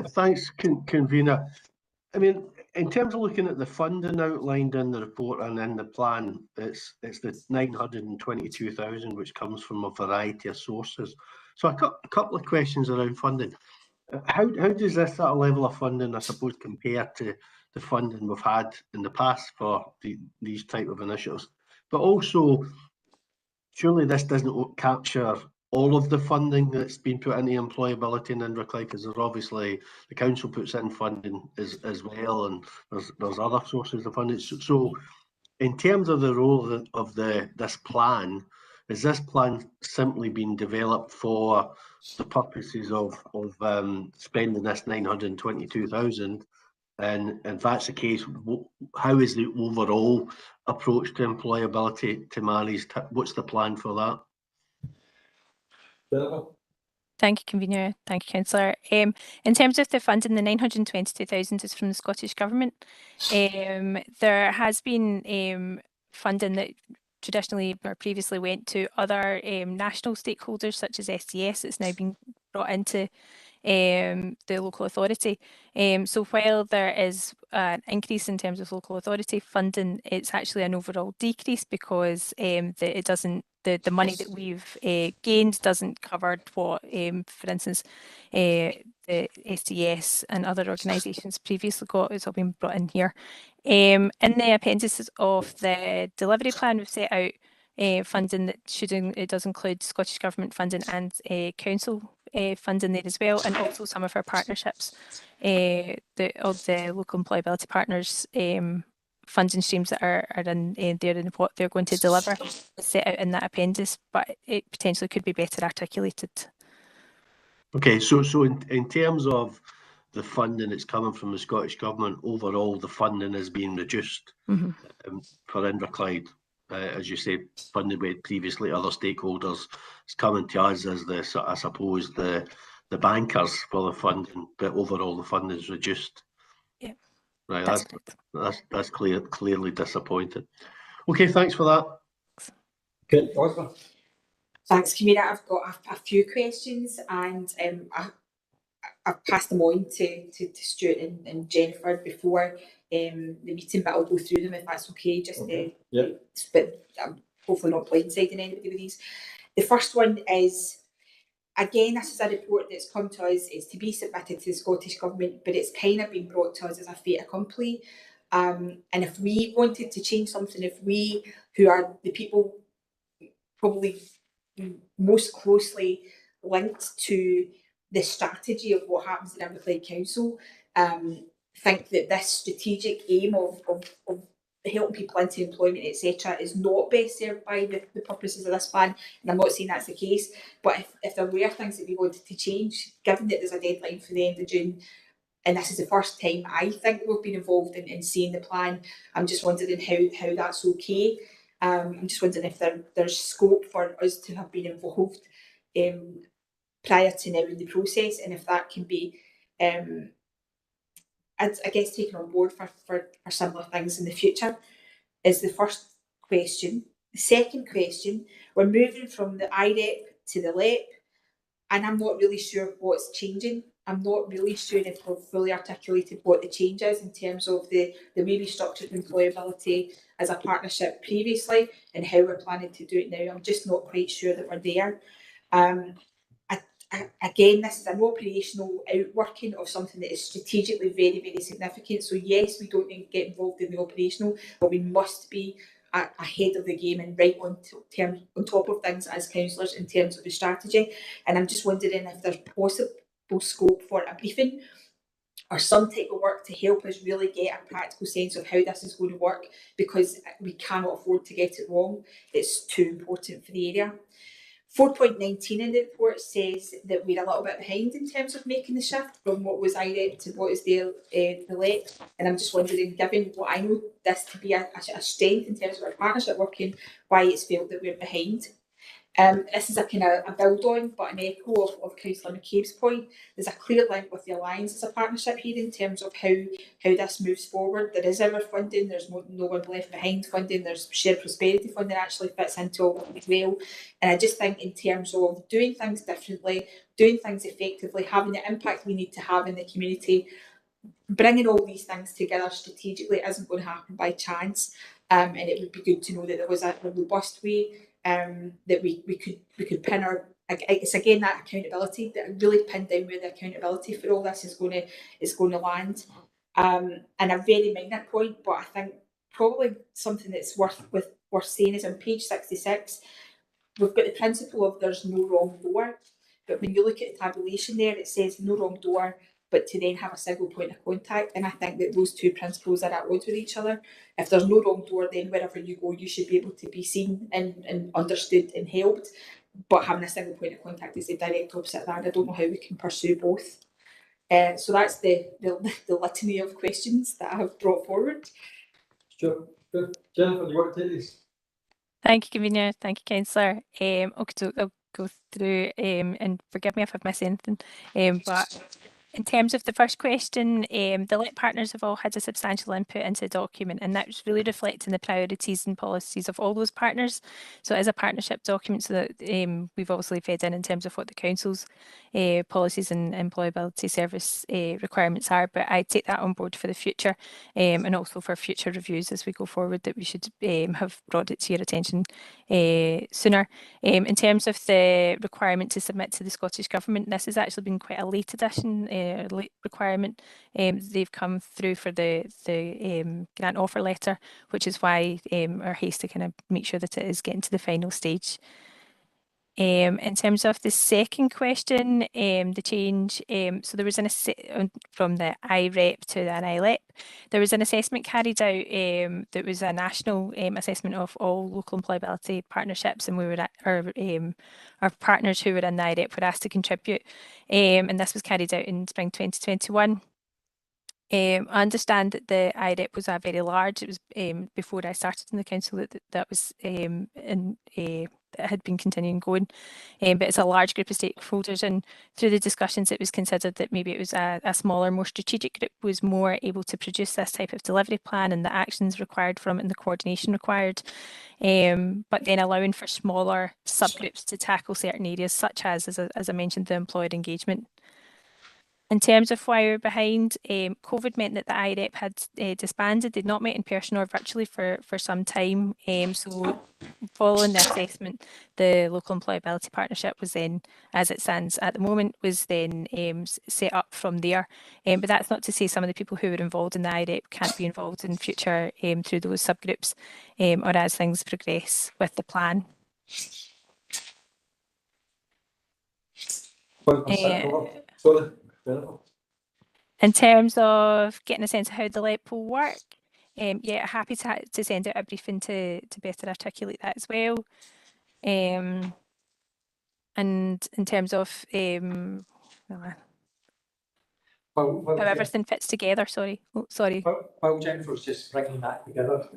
Thanks, Convener. I mean, in terms of looking at the funding outlined in the report and in the plan, it's the 922,000, which comes from a variety of sources. So a couple of questions around funding. How does this sort of level of funding, I suppose, compare to the funding we've had in the past for these type of initiatives? But also, surely this doesn't capture all of the funding that's been put into employability in Inverclyde, because there's obviously the council puts in funding as well, and there's other sources of funding. So in terms of the role of this plan, is this plan simply being developed for the purposes of spending this 922,000? And if that's the case, how is the overall approach to employability to Mary's? What's the plan for that? Thank you, Convener. Thank you, Councillor. In terms of the funding, the 922,000 is from the Scottish Government. There has been funding that traditionally or previously went to other national stakeholders such as SDS. It's now been brought into the local authority. So while there is an increase in terms of local authority funding, it's actually an overall decrease because it doesn't. The money that we've gained doesn't cover what, for instance, the SDS and other organisations previously got. It's all been brought in here. In the appendices of the delivery plan, we've set out funding that it does include Scottish Government funding and council funding there as well, and also some of our partnerships, the local employability partners funding streams that are in there and what they're going to deliver is set out in that appendix, but it potentially could be better articulated. Okay, so in terms of the funding that's coming from the Scottish Government, overall the funding is being reduced for Inverclyde. As you say, funded with previously other stakeholders. It's coming to us as I suppose the bankers for the funding, but overall the funding is reduced. Yeah. Right, that's clearly disappointing. Okay, thanks for that. Okay, Oscar. Thanks, Convener. I've got a few questions, and I've passed them on to Stuart and Jennifer before the meeting, but I'll go through them if that's okay. But I'm hopefully not blindsiding anybody with these. The first one is, Again, this is a report that's come to us. It's to be submitted to the Scottish Government, but it's kind of been brought to us as a fait accompli. And if we wanted to change something, if we, who are the people probably most closely linked to the strategy of what happens in Inverclyde Council, think that this strategic aim of helping people into employment, etc., is not best served by the purposes of this plan. And I'm not saying that's the case, but if there were things that we wanted to change, given that there's a deadline for the end of June, and this is the first time I think we've been involved in seeing the plan, I'm just wondering how that's okay. I'm just wondering if there's scope for us to have been involved prior to now in the process, and if that can be, I guess, taken on board for similar things in the future, is the first question. The second question, we're moving from the IREP to the LEP, and I'm not really sure what's changing. I'm not really sure if we've fully articulated what the change is in terms of the way we structured employability as a partnership previously and how we're planning to do it now. I'm just not quite sure that we're there. Again, this is an operational outworking of something that is strategically very, very significant. So yes, we don't need to get involved in the operational, but we must be ahead of the game and right on top of things as councillors in terms of the strategy. And I'm just wondering if there's possible scope for a briefing or some type of work to help us really get a practical sense of how this is going to work, because we cannot afford to get it wrong. It's too important for the area. 4.19 in the report says that we're a little bit behind in terms of making the shift from what was IREP to what is the LEP. And I'm just wondering, given what I know this to be a strength in terms of our partnership working, why it's felt that we're behind. This is a kind of a build on, but an echo of Councillor McCabe's point. There's a clear link with the Alliance as a partnership here in terms of how this moves forward. There is our funding, there's no one left behind funding, there's shared prosperity funding that actually fits into all of it as well. And I just think in terms of doing things differently, doing things effectively, having the impact we need to have in the community, bringing all these things together strategically isn't going to happen by chance. And it would be good to know that there was a robust way that we could pin our. It's again that accountability that really pinned down where the accountability for all this is going to land. And a very minor point, but I think probably something that's worth saying is on page 66. We've got the principle of there's no wrong door, but when you look at the tabulation there, it says no wrong door, but to then have a single point of contact. And I think that those two principles are at odds with each other. If there's no wrong door, then wherever you go, you should be able to be seen and understood and helped. But having a single point of contact is the direct opposite of that. I don't know how we can pursue both. So that's the litany of questions that I have brought forward. Sure. Good. Jennifer, do you want to take these? Thank you, Convener. Thank you, Councillor. Okay, so I'll go through and forgive me if I've missed anything. But in terms of the first question, the LEP partners have all had a substantial input into the document, and that was really reflecting the priorities and policies of all those partners. So it is a partnership document, so that we've obviously fed in terms of what the council's policies and employability service requirements are, but I take that on board for the future and also for future reviews as we go forward, that we should have brought it to your attention sooner. In terms of the requirement to submit to the Scottish Government, this has actually been quite a late addition, late requirement. They've come through for the grant offer letter, which is why our haste to kind of make sure that it is getting to the final stage. In terms of the second question, the change, so there was from the IREP to an ILEP, there was an assessment carried out that was a national assessment of all local employability partnerships, and we were at our partners who were in the IREP were asked to contribute, and this was carried out in spring 2021. I understand that the IREP was very large. It was before I started in the council that was that had been continuing going, but it's a large group of stakeholders, and through the discussions it was considered that maybe it was a smaller, more strategic group was more able to produce this type of delivery plan and the actions required from it and the coordination required, but then allowing for smaller subgroups to tackle certain areas such as I mentioned, the employer engagement. In terms of why we're behind, COVID meant that the IREP had disbanded. They'd not met in person or virtually for some time. So following the assessment, the local employability partnership was then, as it stands at the moment, was then set up from there. But that's not to say some of the people who were involved in the IREP can't be involved in future through those subgroups or as things progress with the plan. Sorry. In terms of getting a sense of how the LEP will work, yeah, happy to send out a briefing to better articulate that as well. And in terms of how everything fits together, sorry. While Jennifer's just bringing that together,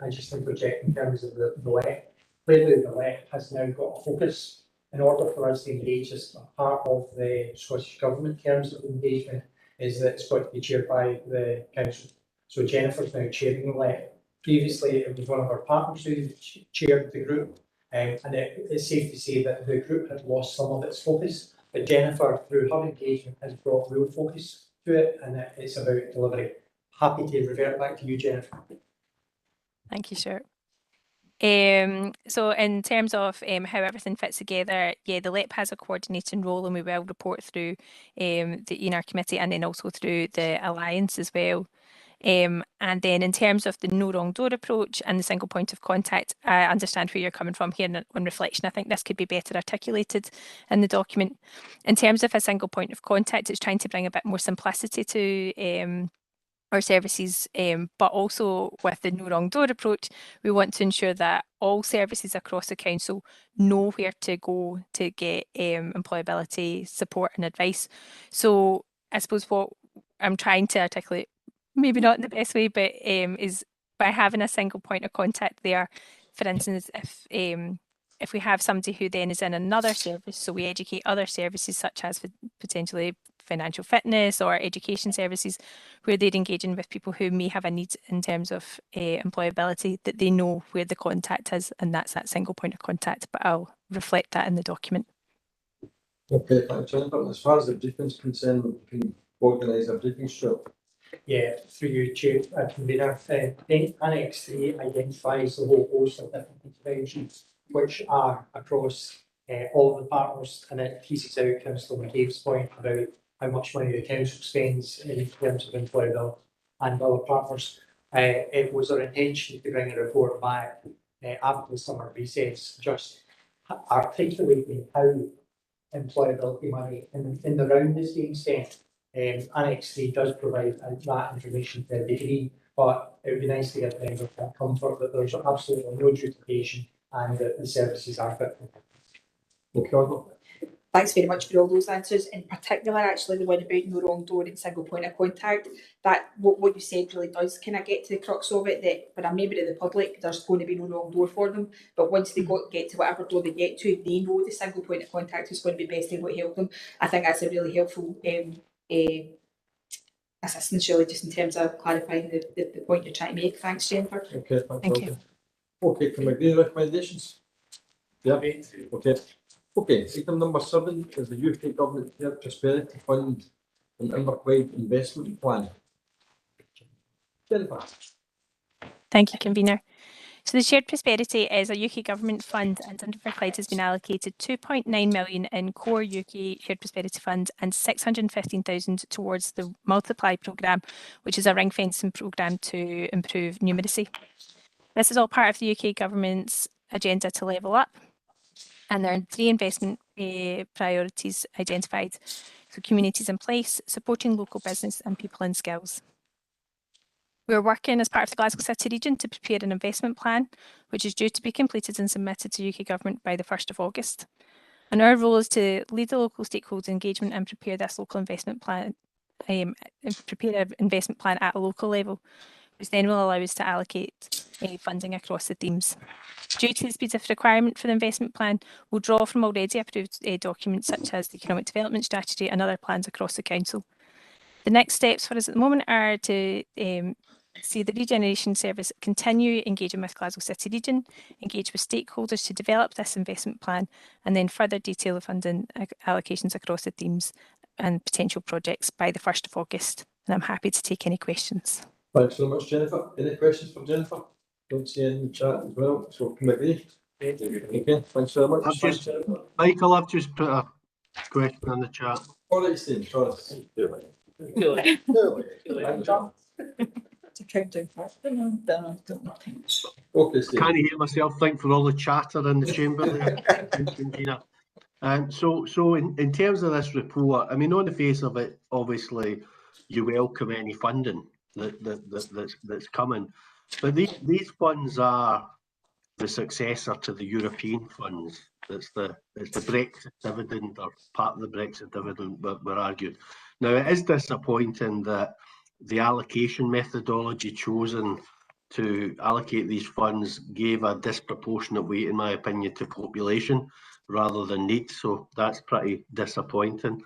I just interject in terms of the LEP. Clearly, the LEP has now got a focus. In order for us to engage as part of the Scottish Government terms of engagement, is that it's got to be chaired by the council. So Jennifer's now chairing the LEP. Previously, it was one of our partners who chaired the group, and it's safe to say that the group had lost some of its focus. But Jennifer, through her engagement, has brought real focus to it, and it's about delivery. Happy to revert back to you, Jennifer. Thank you, Stuart. So in terms of how everything fits together, yeah, the LEP has a coordinating role, and we will report through the ENR committee and then also through the Alliance as well. And then in terms of the no wrong door approach and the single point of contact, I understand where you're coming from here. And on reflection, I think this could be better articulated in the document. In terms of a single point of contact, it's trying to bring a bit more simplicity to our services, but also with the no wrong door approach, we want to ensure that all services across the council know where to go to get employability support and advice. So I suppose what I'm trying to articulate, maybe not in the best way, but is by having a single point of contact there. For instance, if we have somebody who then is in another service, so we educate other services such as potentially financial fitness or education services, where they're engaging with people who may have a need in terms of employability, that they know where the contact is, and that's that single point of contact. But I'll reflect that in the document. Okay, thanks, Jennifer. As far as the briefing is concerned, we can organise a briefing show. Yeah, through you, Chair, Convener. Annex 3 identifies the whole host of different interventions which are across all of the partners, and it pieces out Councillor McCabe's point about how much money the council spends in terms of employability and other partners. It was our intention to bring a report back after the summer recess, just articulating how employability money in the round is being spent. Annex 3 does provide that information to a degree, but it would be nice to get members that comfort that there's absolutely no duplication and that the services are fit. Okay. Thanks very much for all those answers. In particular, actually, the one about no wrong door and single point of contact, that what you said really does kind of get to the crux of it, that for a member of the public, there's going to be no wrong door for them. But once they get to whatever door they get to, they know the single point of contact is going to be best able to help them. I think that's a really helpful assistance, really, just in terms of clarifying the point you're trying to make. Thanks, Jennifer. Okay, thank you. Okay, can we agree on recommendations? Yeah. Okay. Okay, item number 7 is the UK Government Shared Prosperity Fund and Inward-wide Investment Plan. Jennifer. Thank you, Convener. So the Shared Prosperity is a UK Government fund, and Inverclyde has been allocated 2.9 million in core UK Shared Prosperity Fund and 615,000 towards the Multiply programme, which is a ring fencing programme to improve numeracy. This is all part of the UK Government's agenda to level up, and there are 3 investment priorities identified. So communities in place, supporting local business and people in skills. We're working as part of the Glasgow City region to prepare an investment plan, which is due to be completed and submitted to UK Government by the 1st of August. And our role is to lead the local stakeholder engagement and prepare this local investment plan, prepare an investment plan at a local level, which then will allow us to allocate funding across the themes. Due to the speed of requirement for the investment plan, we'll draw from already approved documents such as the Economic Development Strategy and other plans across the council. The next steps for us at the moment are to see the Regeneration Service continue engaging with Glasgow City Region, engage with stakeholders to develop this investment plan, and then further detail the funding allocations across the themes and potential projects by the 1st of August. And I'm happy to take any questions. Thanks very much, Jennifer. Any questions for Jennifer? Don't see any in the chat as well, so can we agree? Okay, thanks very much. Thanks, Jennifer. Michael, I've just put a question in the chat. All right, Steve, sorry. It's a countdown. Okay, Steve. Can't hear myself think for all the chatter in the chamber there. So in terms of this report, I mean, on the face of it, obviously you welcome any funding that's coming, but these funds are the successor to the European funds. It's the Brexit dividend, or part of the Brexit dividend, we're arguing. Now, it is disappointing that the allocation methodology chosen to allocate these funds gave a disproportionate weight, in my opinion, to population rather than need. So that's pretty disappointing.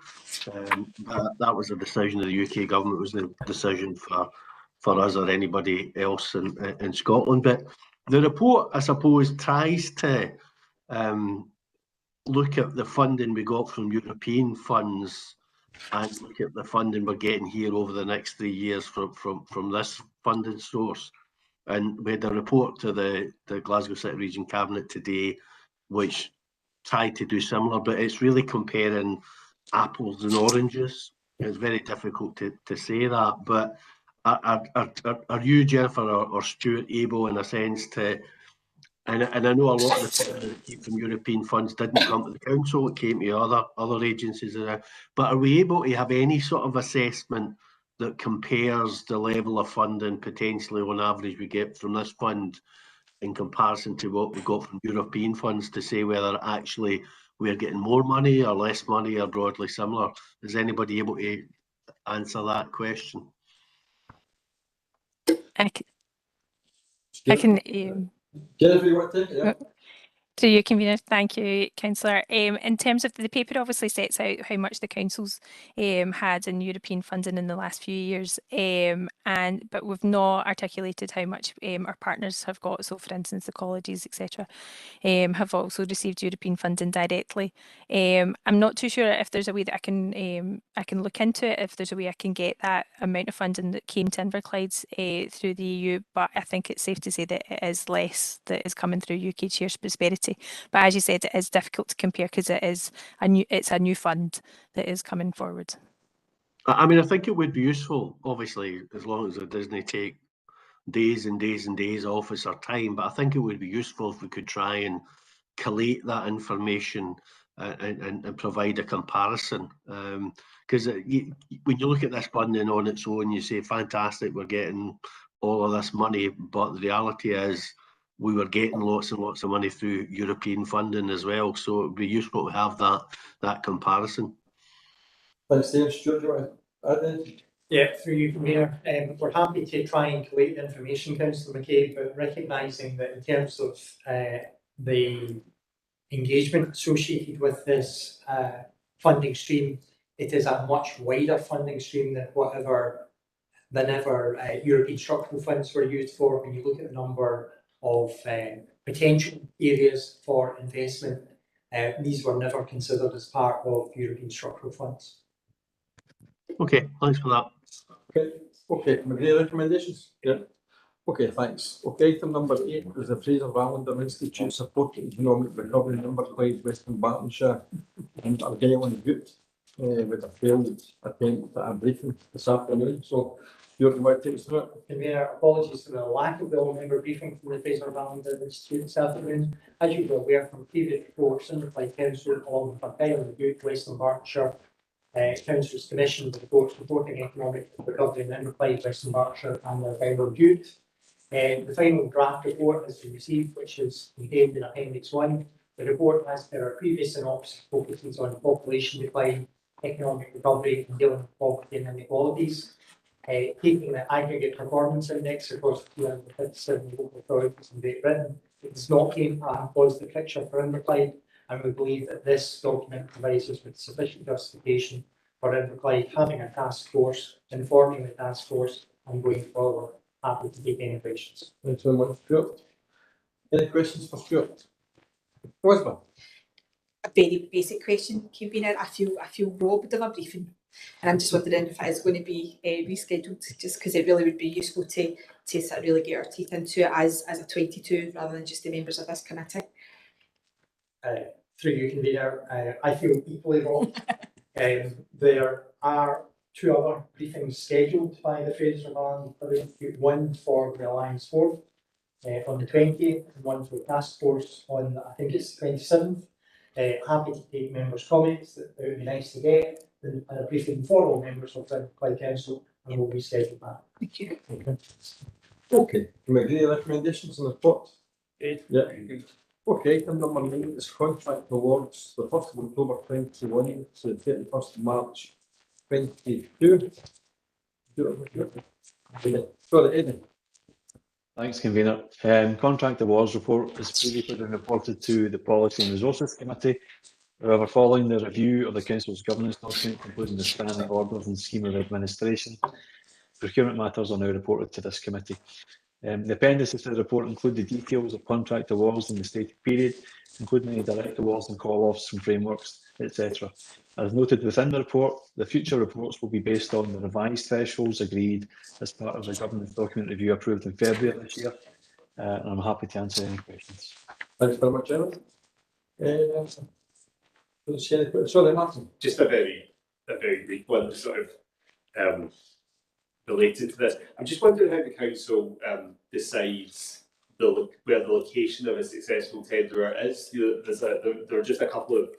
That was a decision of the UK government. It was the decision for us or anybody else in Scotland. But the report, I suppose, tries to look at the funding we got from European funds and look at the funding we're getting here over the next 3 years from this funding source. And we had a report to the Glasgow City Region Cabinet today, which tried to do similar, but it's really comparing apples and oranges. It's very difficult to say that, but are you, Jennifer, or Stuart, able in a sense to, and I know a lot of the funding that came from European funds didn't come to the council, it came to other agencies, but are we able to have any sort of assessment that compares the level of funding potentially on average we get from this fund in comparison to what we got from European funds, to say whether actually we're getting more money or less money or broadly similar? Is anybody able to answer that question? I can Jennifer, you want to take it? Yeah. To you, Convener. Thank you, Councillor. In terms of the paper, obviously sets out how much the councils had in European funding in the last few years, but we've not articulated how much our partners have got. So, for instance, the colleges, etc., have also received European funding directly. I'm not too sure if there's a way that I can look into it. If there's a way I can get that amount of funding that came to Inverclyde through the EU, but I think it's safe to say that it is less that is coming through UK Cheers Prosperity. But as you said, it is difficult to compare because it's a new fund that is coming forward. I mean, I think it would be useful, obviously, as long as it doesn't take days and days and days of officer time, but I think it would be useful if we could try and collate that information and provide a comparison. Because when you look at this funding on its own, you say, fantastic, we're getting all of this money, but the reality is we were getting lots and lots of money through European funding as well. So it would be useful to have that comparison. Thanks, Dave. Stuart, do you want to add anything? Yeah, through you, Mayor. We're happy to try and collate the information, Councillor McCabe, but recognising that in terms of the engagement associated with this funding stream, it is a much wider funding stream than ever European structural funds were used for. When you look at the number of potential areas for investment, these were never considered as part of European structural funds. Okay, thanks for that. Okay, McGree, recommendations? Yeah. Okay, thanks. Okay, item number 8 is the Fraser Vallender Institute supporting economic recovery in Inverclyde, Western Bartonshire, and Argyll and Bute, with a failed attempt at a briefing this afternoon. So, you're going to take us through it? Mayor, apologies for the lack of the all-member briefing from the Fraser Vallender Institute this afternoon. As you will aware from previous reports, Inverclyde Council, along with Argyll and Bute, Western Bartonshire, Council's commissioned reports reporting economic recovery in Inverclyde, Western Berkshire and Argyll and Bute. The final draft report has been received, which is contained in Appendix 1. The report, as per our previous synopsis, focuses on population decline, economic recovery and dealing with poverty and inequalities. Taking the aggregate performance index across 257 local authorities in Great Britain, it does not paint a positive picture for Inverclyde, and we believe that this document provides us with sufficient justification for Inverclyde having a task force, informing the task force, and going forward. Happy to take any questions. Thanks very much, Stuart. Any questions for Stuart? Rosman? A very basic question, Convener. I feel robbed of a briefing And I'm just wondering if it is going to be rescheduled, just because it really would be useful to sort of really get our teeth into it as a 22 rather than just the members of this committee. Through you, convener, I feel equally wrong. There are 2 other briefings scheduled by the Fraser Van, one for the Alliance 4 on the 20th, and one for Task Force on, I think it's the 27th. Happy to take members' comments, that it would be nice to get, and a briefing for all members of the Clyde Council, and we'll reschedule that. Thank you. Okay, can we agree on recommendations and reports? Good. Yeah. Okay, item number 9 is contract awards, the 1st of October 21 to the 31st of March 22. Sorry, Eddie. Thanks, convener. Contract awards report is previously been reported to the Policy and Resources Committee. However, following the review of the Council's governance document, including the standing orders and scheme of administration, procurement matters are now reported to this committee. The appendices to the report include the details of contract awards in the stated period, including any direct awards and call-offs from frameworks, etc. As noted within the report, the future reports will be based on the revised thresholds agreed as part of the governance document review approved in February this year, and I'm happy to answer any questions. Thanks very much, Aaron. Sorry, Martin. Just a very brief one, sort of related to this. I'm just wondering how the council decides where the location of a successful tenderer is. There are just a couple of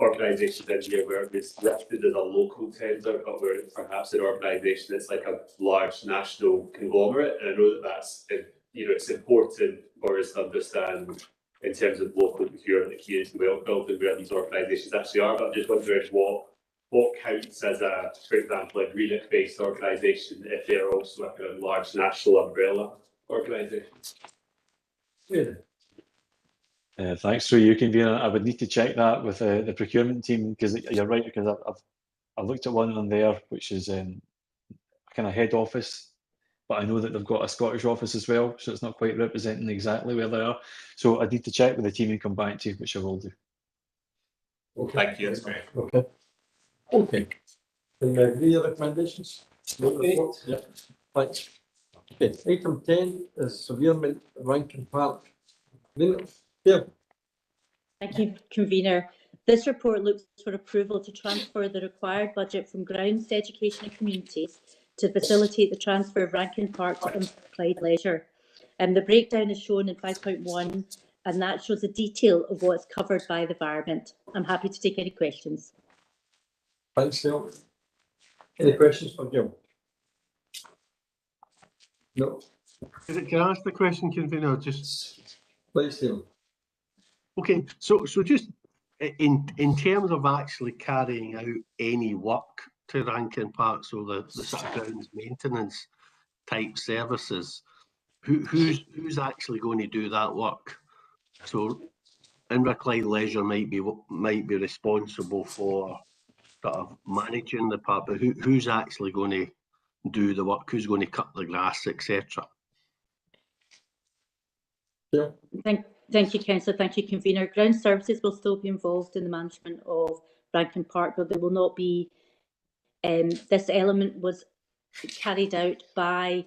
organisations in here where it's listed as a local tender, but where perhaps an organisation that's like a large national conglomerate. And I know that that's it's important for us to understand in terms of local procurement, community wealth building, where these organisations actually are. But I'm just wondering what counts as a, for example, a Greenock-based organisation if they're also a large national umbrella organisation? Thanks, through you, convener. I would need to check that with the procurement team, because you're right, because I've looked at one on there which is a kind of head office, but I know that they've got a Scottish office as well, so it's not quite representing exactly where they are. So I need to check with the team and come back to you, which I will do. Okay. Thank you, that's great. Okay. Okay. Can we agree on recommendations? Okay. Yeah. Thanks. Okay. Item 10 is Environment Rankin Park. Yeah. Thank you, convener. This report looks for approval to transfer the required budget from grounds, education and communities to facilitate the transfer of Rankin Park to Clyde Leisure. The breakdown is shown in 5.1, and that shows the detail of what's covered by the environment. I'm happy to take any questions. Thanks, Gil. Any questions for Gil? No. Can I ask the question, convener? Just please, Gil. Okay, so just in terms of actually carrying out any work to Rankin Park, so the sort of grounds maintenance type services, who's actually going to do that work? So Inverclyde Leisure might be responsible for sort of managing the park, but who's actually going to do the work? Who's going to cut the grass, etc.? Yeah. Thank you, Councillor. Thank you, convener. Ground services will still be involved in the management of Rankin Park, but there will not be. This element was carried out by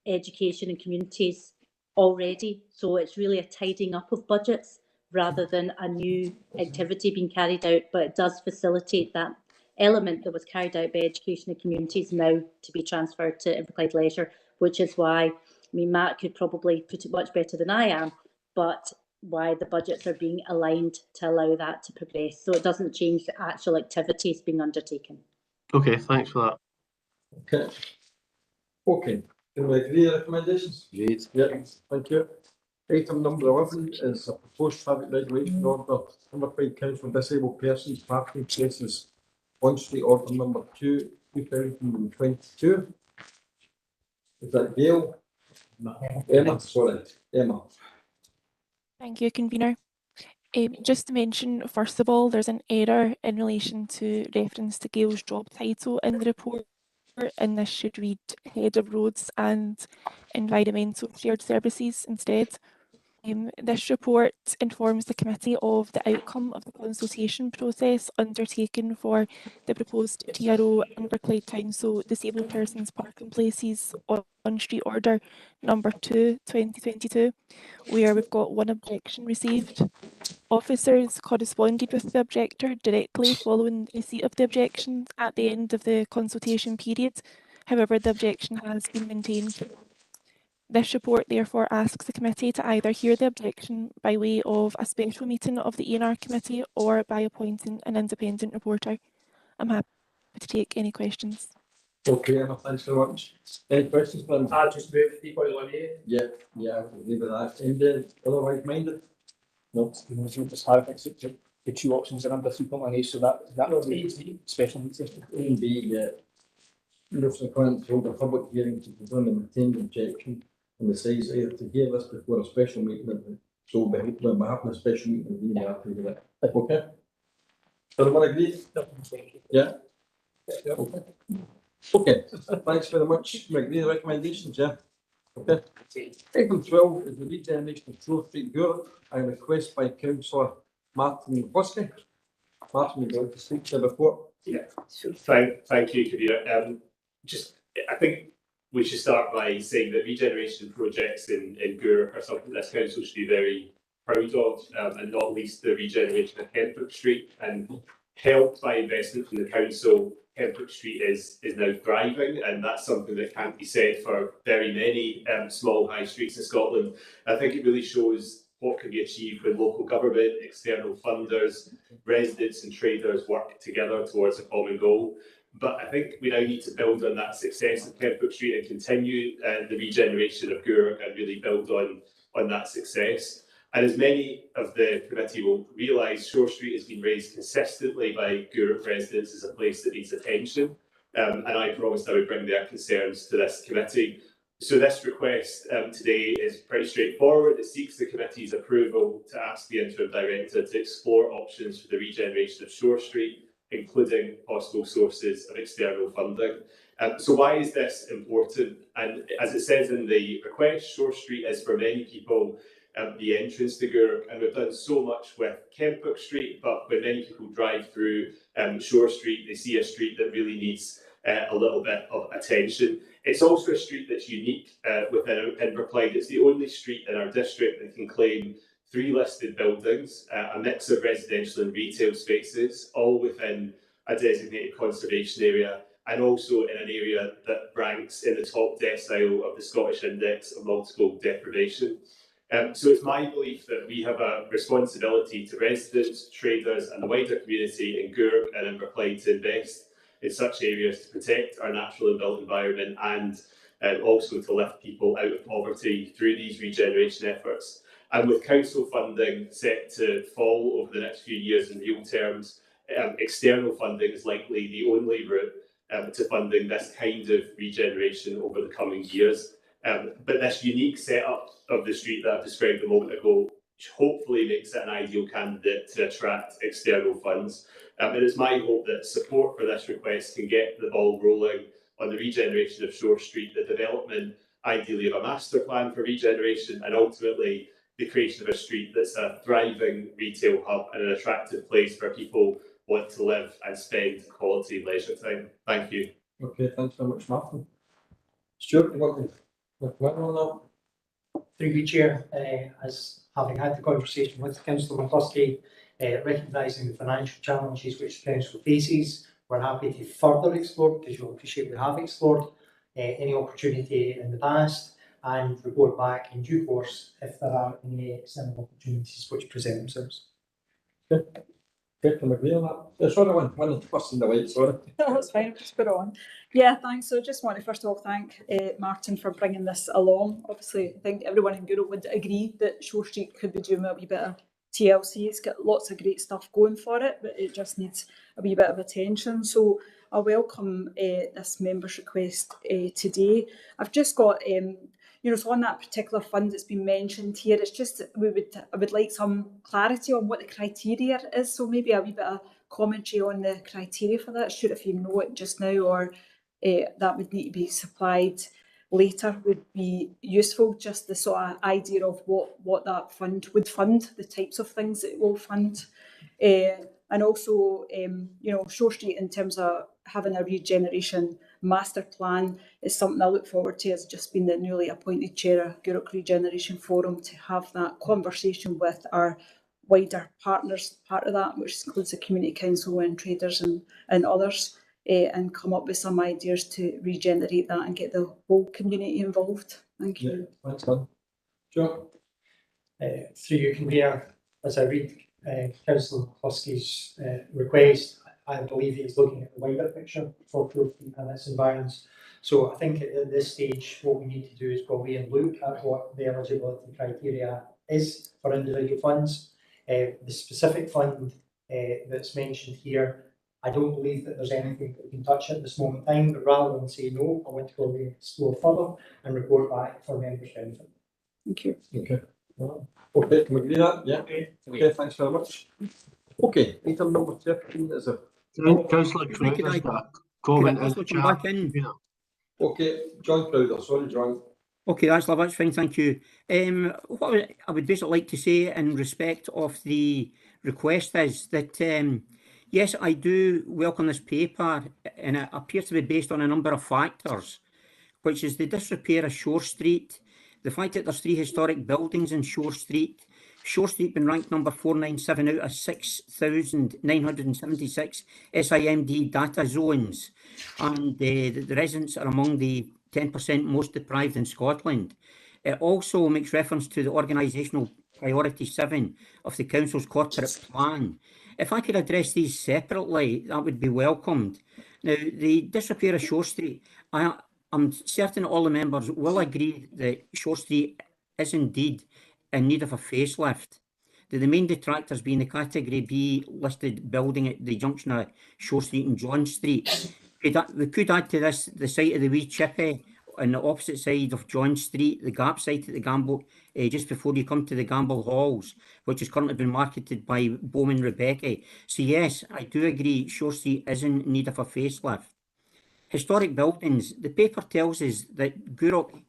education and communities already, so it's really a tidying up of budgets rather than a new activity being carried out. But it does facilitate that element that was carried out by education and communities now to be transferred to Inverclyde Leisure, which is why, I mean, Matt could probably put it much better than I am, but why the budgets are being aligned to allow that to progress. So it doesn't change the actual activities being undertaken. Okay, thanks for that. Okay. Okay. Can we agree on recommendations? Agreed. Yeah, thank you. Item number 11 is a proposed traffic regulation order, Inverclyde Council Disabled Persons Parking Places on Street Order number 2, 2022. Is that Gail? Emma, sorry, Emma. Thank you, convener. Just to mention, first of all, there's an error in relation to reference to Gail's job title in the report, and this should read Head of Roads and Environmental Shared Services instead. This report informs the committee of the outcome of the consultation process undertaken for the proposed TRO Inverclyde Council Disabled Persons Parking Places on Street Order number 2, 2022, where we've got one objection received. Officers corresponded with the objector directly following receipt of the objection at the end of the consultation period. However, the objection has been maintained. This report therefore asks the committee to either hear the objection by way of a special meeting of the E&R committee or by appointing an independent reporter. I'm happy to take any questions. Okay, Emma, thanks very much. Any questions, Glenn? I'll just move 3.1A. Yeah, I will leave it at that. Anybody otherwise minded? No. Just have the two options are under 3.1A, so that would be special meeting. A and B, yeah. Motion to come to hold a public hearing to confirm the maintained objection on the size either to hear this before a special meeting. So we're having a special meeting and we're happy with it. Okay? Everyone agree? Yeah? Yeah. Okay. Okay, thanks very much. We agree the recommendations, yeah? Okay. Item 12 is the regeneration of Shore Street, Europe, and request by Councillor Martin Hosky. Martin, would you like to speak to the report? Yeah, thank you, Kabir. I think we should start by saying that regeneration projects in Gurk are something this council should be very proud of, and not least the regeneration of Kentbrook Street. And helped by investment from the council, Kentbrook Street is now thriving, and that's something that can't be said for very many small high streets in Scotland. I think it really shows what can be achieved when local government, external funders, residents and traders work together towards a common goal. But I think we now need to build on that success of Kentbrook Street and continue the regeneration of Gurk and really build on that success. And as many of the committee will realise, Shore Street has been raised consistently by Gurk residents as a place that needs attention. And I promised I would bring their concerns to this committee. So this request today is pretty straightforward. It seeks the committee's approval to ask the interim director to explore options for the regeneration of Shore Street, including possible sources of external funding. So why is this important? And as it says in the request, Shore Street is for many people the entrance to Gurk, and we've done so much with Kentbrook Street, but when many people drive through Shore Street, they see a street that really needs a little bit of attention. It's also a street that's unique within Inverclyde. It's the only street in our district that can claim 3 listed buildings, a mix of residential and retail spaces, all within a designated conservation area, and also in an area that ranks in the top decile of the Scottish Index of Multiple Deprivation. So it's my belief that we have a responsibility to residents, traders and the wider community in Gurk and Inverclyde to invest in such areas to protect our natural and built environment and also to lift people out of poverty through these regeneration efforts. And with council funding set to fall over the next few years in real terms, external funding is likely the only route to funding this kind of regeneration over the coming years. But this unique setup of the street that I've described a moment ago hopefully makes it an ideal candidate to attract external funds. And it's my hope that support for this request can get the ball rolling on the regeneration of Shore Street, the development ideally of a master plan for regeneration, and ultimately the creation of a street that's a thriving retail hub and an attractive place where people want to live and spend quality leisure time. Thank you. Okay, thanks very much, Martin. Stuart, you want to comment on that? Through you, Chair, as having had the conversation with Councillor McCluskey, recognising the financial challenges which the Council faces, we're happy to further explore, because you'll appreciate we have explored any opportunity in the past, and report back in due course if there are any similar opportunities which present themselves. Okay. Okay, can we agree on that? Sorry, one first in the way, sorry. That's fine, just put it on. Yeah, thanks. So I just want to first of all thank Martin for bringing this along. Obviously, I think everyone in Gurk would agree that Shore Street could be doing a wee bit of TLC. It's got lots of great stuff going for it, but it just needs a wee bit of attention. So I welcome this member's request today. I've just got so on that particular fund that's been mentioned here, it's just I would like some clarity on what the criteria is. So maybe a wee bit of commentary on the criteria for that. Sure, if you know it just now, or that would need to be supplied later would be useful, just the sort of idea of what that fund would fund, the types of things it will fund. And also, Shore Street, in terms of having a regeneration master plan, is something I look forward to, as just being the newly appointed chair of Gourock Regeneration Forum, to have that conversation with our wider partners, part of that, which includes the Community Council and traders and others, and come up with some ideas to regenerate that and get the whole community involved. Thank you. Yeah, thanks, Lynn. Joe? Through you, Convener, as I read Councillor Husky's request, I believe he's looking at the wider picture for Shore Street and its environs. So I think at this stage, what we need to do is go away and look at what the eligibility criteria is for individual funds. The specific fund that's mentioned here, I don't believe that there's anything that we can touch at this moment in time, but rather than say no, I want to go away and explore further and report back for members' benefit. Thank you. Okay. Okay, can we agree that? Yeah. Okay, thanks very much. Okay, item number 13 is a... Councillor Crowder's got a comment in the chat. Okay, John Crowder, sorry, John. Okay, that's lovely, that's fine, thank you. What I would basically like to say in respect of the request is that, yes, I do welcome this paper, and it appears to be based on a number of factors, which is the disrepair of Shore Street, the fact that there's 3 historic buildings in Shore Street been ranked number 497 out of 6,976 SIMD data zones, and the residents are among the 10% most deprived in Scotland. It also makes reference to the organisational priority 7 of the Council's corporate plan. If I could address these separately, that would be welcomed. Now, the disrepair of Shore Street, I'm certain all the members will agree that Shore Street is indeed in need of a facelift. The main detractors being the Category B listed building at the junction of Shore Street and John Street. We could add to this the site of the wee chippy on the opposite side of John Street, the gap site at the Gamble, just before you come to the Gamble Halls, which has currently been marketed by Bowman Rebecca. So yes, I do agree Shore Street is in need of a facelift. Historic buildings. The paper tells us that Gourock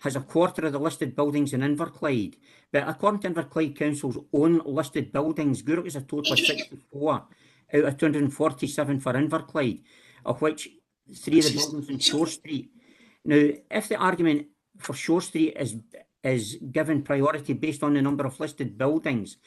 has a quarter of the listed buildings in Inverclyde, but according to Inverclyde Council's own listed buildings, Gourock has a total of 64 out of 247 for Inverclyde, of which 3 of the buildings in Shore Street. Now, if the argument for Shore Street is given priority based on the number of listed buildings,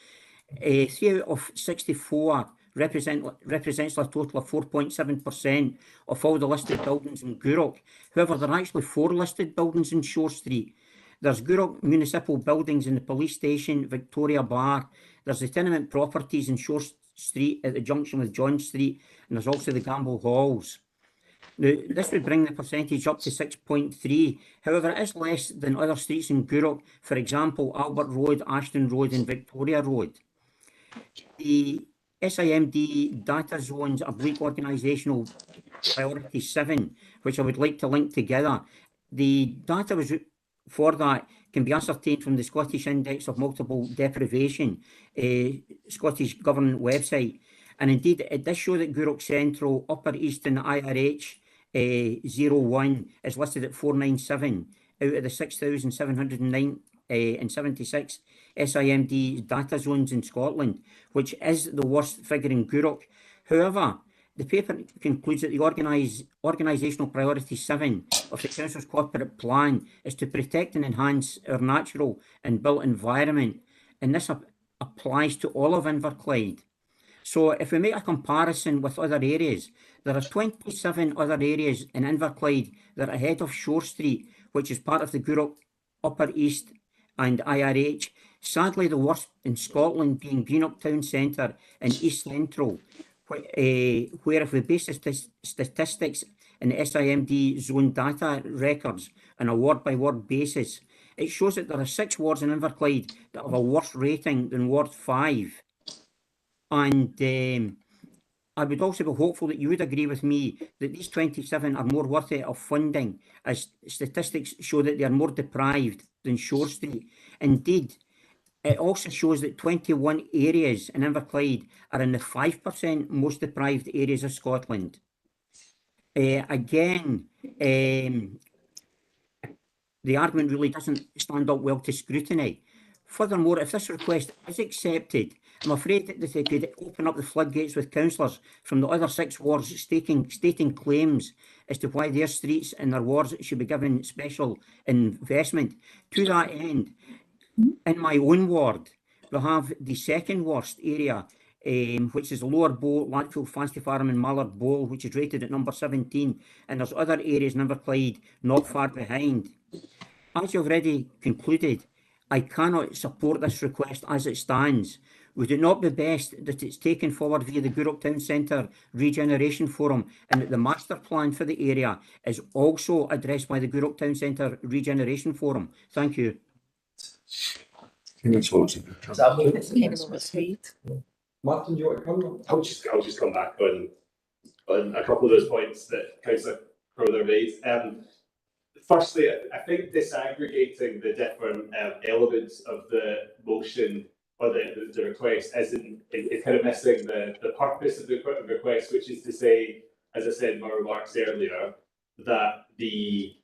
3 out of 64 represents a total of 4.7% of all the listed buildings in Gourock. However, there are actually 4 listed buildings in Shore Street. There's Gourock municipal buildings in the police station, Victoria Bar. There's the tenement properties in Shore Street at the junction with John Street, and there's also the Gamble Halls. Now, this would bring the percentage up to 6.3. However, it is less than other streets in Gourock, for example, Albert Road, Ashton Road and Victoria Road. The SIMD data zones oblique organisational priority 7, which I would like to link together. The data for that can be ascertained from the Scottish Index of Multiple Deprivation, Scottish Government website. And indeed, it does show that Gourock Central, Upper Eastern IRH 01 is listed at 497 out of the 6,776 SIMD data zones in Scotland, which is the worst figure in Gourock. However, the paper concludes that the organisational priority 7 of the Council's corporate plan is to protect and enhance our natural and built environment, and this applies to all of Inverclyde. So if we make a comparison with other areas, there are 27 other areas in Inverclyde that are ahead of Shore Street, which is part of the Gourock Upper East and IRH. Sadly, the worst in Scotland being Greenock Town Centre and East Central, where if we base the statistics in the SIMD zone data records on a ward-by-ward basis, it shows that there are 6 wards in Inverclyde that have a worse rating than Ward 5. And I would also be hopeful that you would agree with me that these 27 are more worthy of funding, as statistics show that they are more deprived than Shore Street. Indeed, it also shows that 21 areas in Inverclyde are in the 5% most deprived areas of Scotland. Again, the argument really doesn't stand up well to scrutiny. Furthermore, if this request is accepted, I'm afraid that they could open up the floodgates with councillors from the other 6 wards stating claims as to why their streets and their wards should be given special investment. To that end, in my own ward, we have the second worst area, which is Lower Bow, Lackfield, Fancy Farm and Mallard Bowl, which is rated at number 17, and there's other areas in Inverclyde not far behind. As you've already concluded, I cannot support this request as it stands. Would it not be best that it's taken forward via the Gourock Town Centre Regeneration Forum, and that the master plan for the area is also addressed by the Gourock Town Centre Regeneration Forum? Thank you. Martin, do you want to come? I'll just come back on a couple of those points that Councillor Crowther raised. Firstly, I think disaggregating the different elements of the motion or the request is kind of missing the purpose of the request, which is to say, as I said in my remarks earlier, that the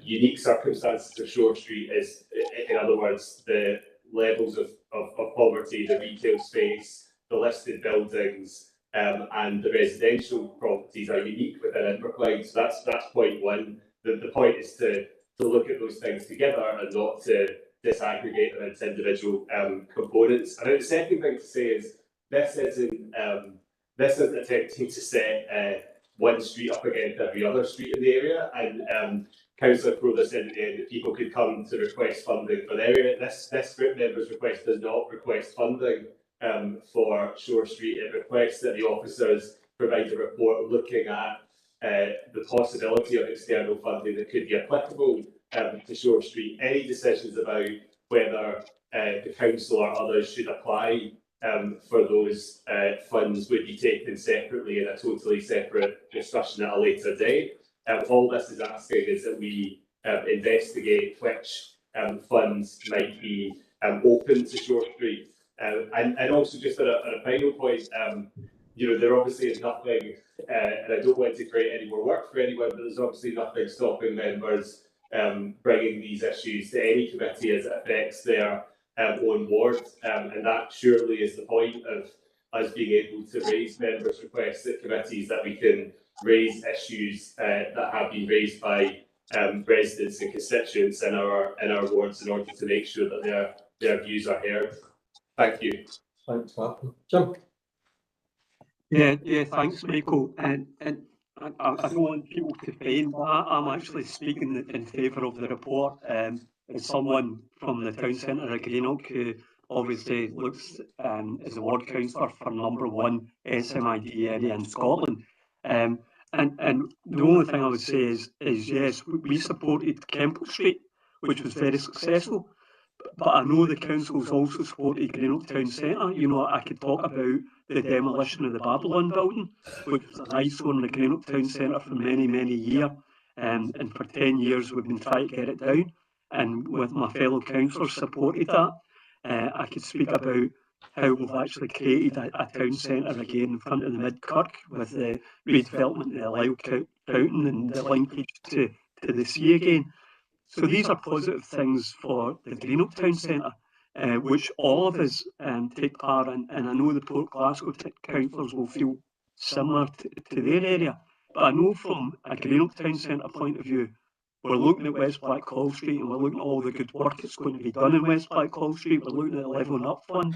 unique circumstances of Shore Street is, in other words, the levels of poverty, the retail space, the listed buildings, and the residential properties are unique within Inverclyde. So that's point one. The point is to look at those things together and not to disaggregate them into individual components. And the second thing to say is this isn't attempting to set one street up against every other street in the area. And Councillor Crowther said at the end that people could come to request funding for the area. This group member's request does not request funding for Shore Street. It requests that the officers provide a report looking at the possibility of external funding that could be applicable to Shore Street. Any decisions about whether the council or others should apply for those funds would be taken separately in a totally separate discussion at a later date. All this is asking is that we investigate which funds might be open to Shore Street. And also just at a final point, there obviously is nothing, and I don't want to create any more work for anyone, but there's obviously nothing stopping members bringing these issues to any committee as it affects their own ward. And that surely is the point of us being able to raise members' requests at committees, that we can raise issues that have been raised by residents and constituents in our wards in order to make sure that their views are heard. Thank you. Thanks, Martin. Jim? Yeah, thanks, Michael. And I don't want people to feign, but I'm actually speaking in favour of the report. As someone from the town centre of Greenock who obviously looks as a ward councillor for #1 SMID area in Scotland. And the only thing I would say is yes, we supported Kemple Street, which was very successful. But I know the council's also supported Greenock Town Centre. I could talk about the demolition of the Babylon building, which was an eyesore in the Greenock Town Centre for many, many years. And for 10 years, we've been trying to get it down. And with my fellow councillors supported that. I could speak about how we've actually created a town centre again in front of the Mid-Kirk with the redevelopment of the Lyle Fountain and the linkage to the sea again. So these are positive things for the Greenock Town Centre, which all of us take part in, and I know the Port Glasgow councillors will feel similar to their area. But I know from a Greenock Town Centre point of view, we're looking at West Blackhall Street and we're looking at all the good work that's going to be done in West Blackhall Street. We're looking at the Levelling Up Fund.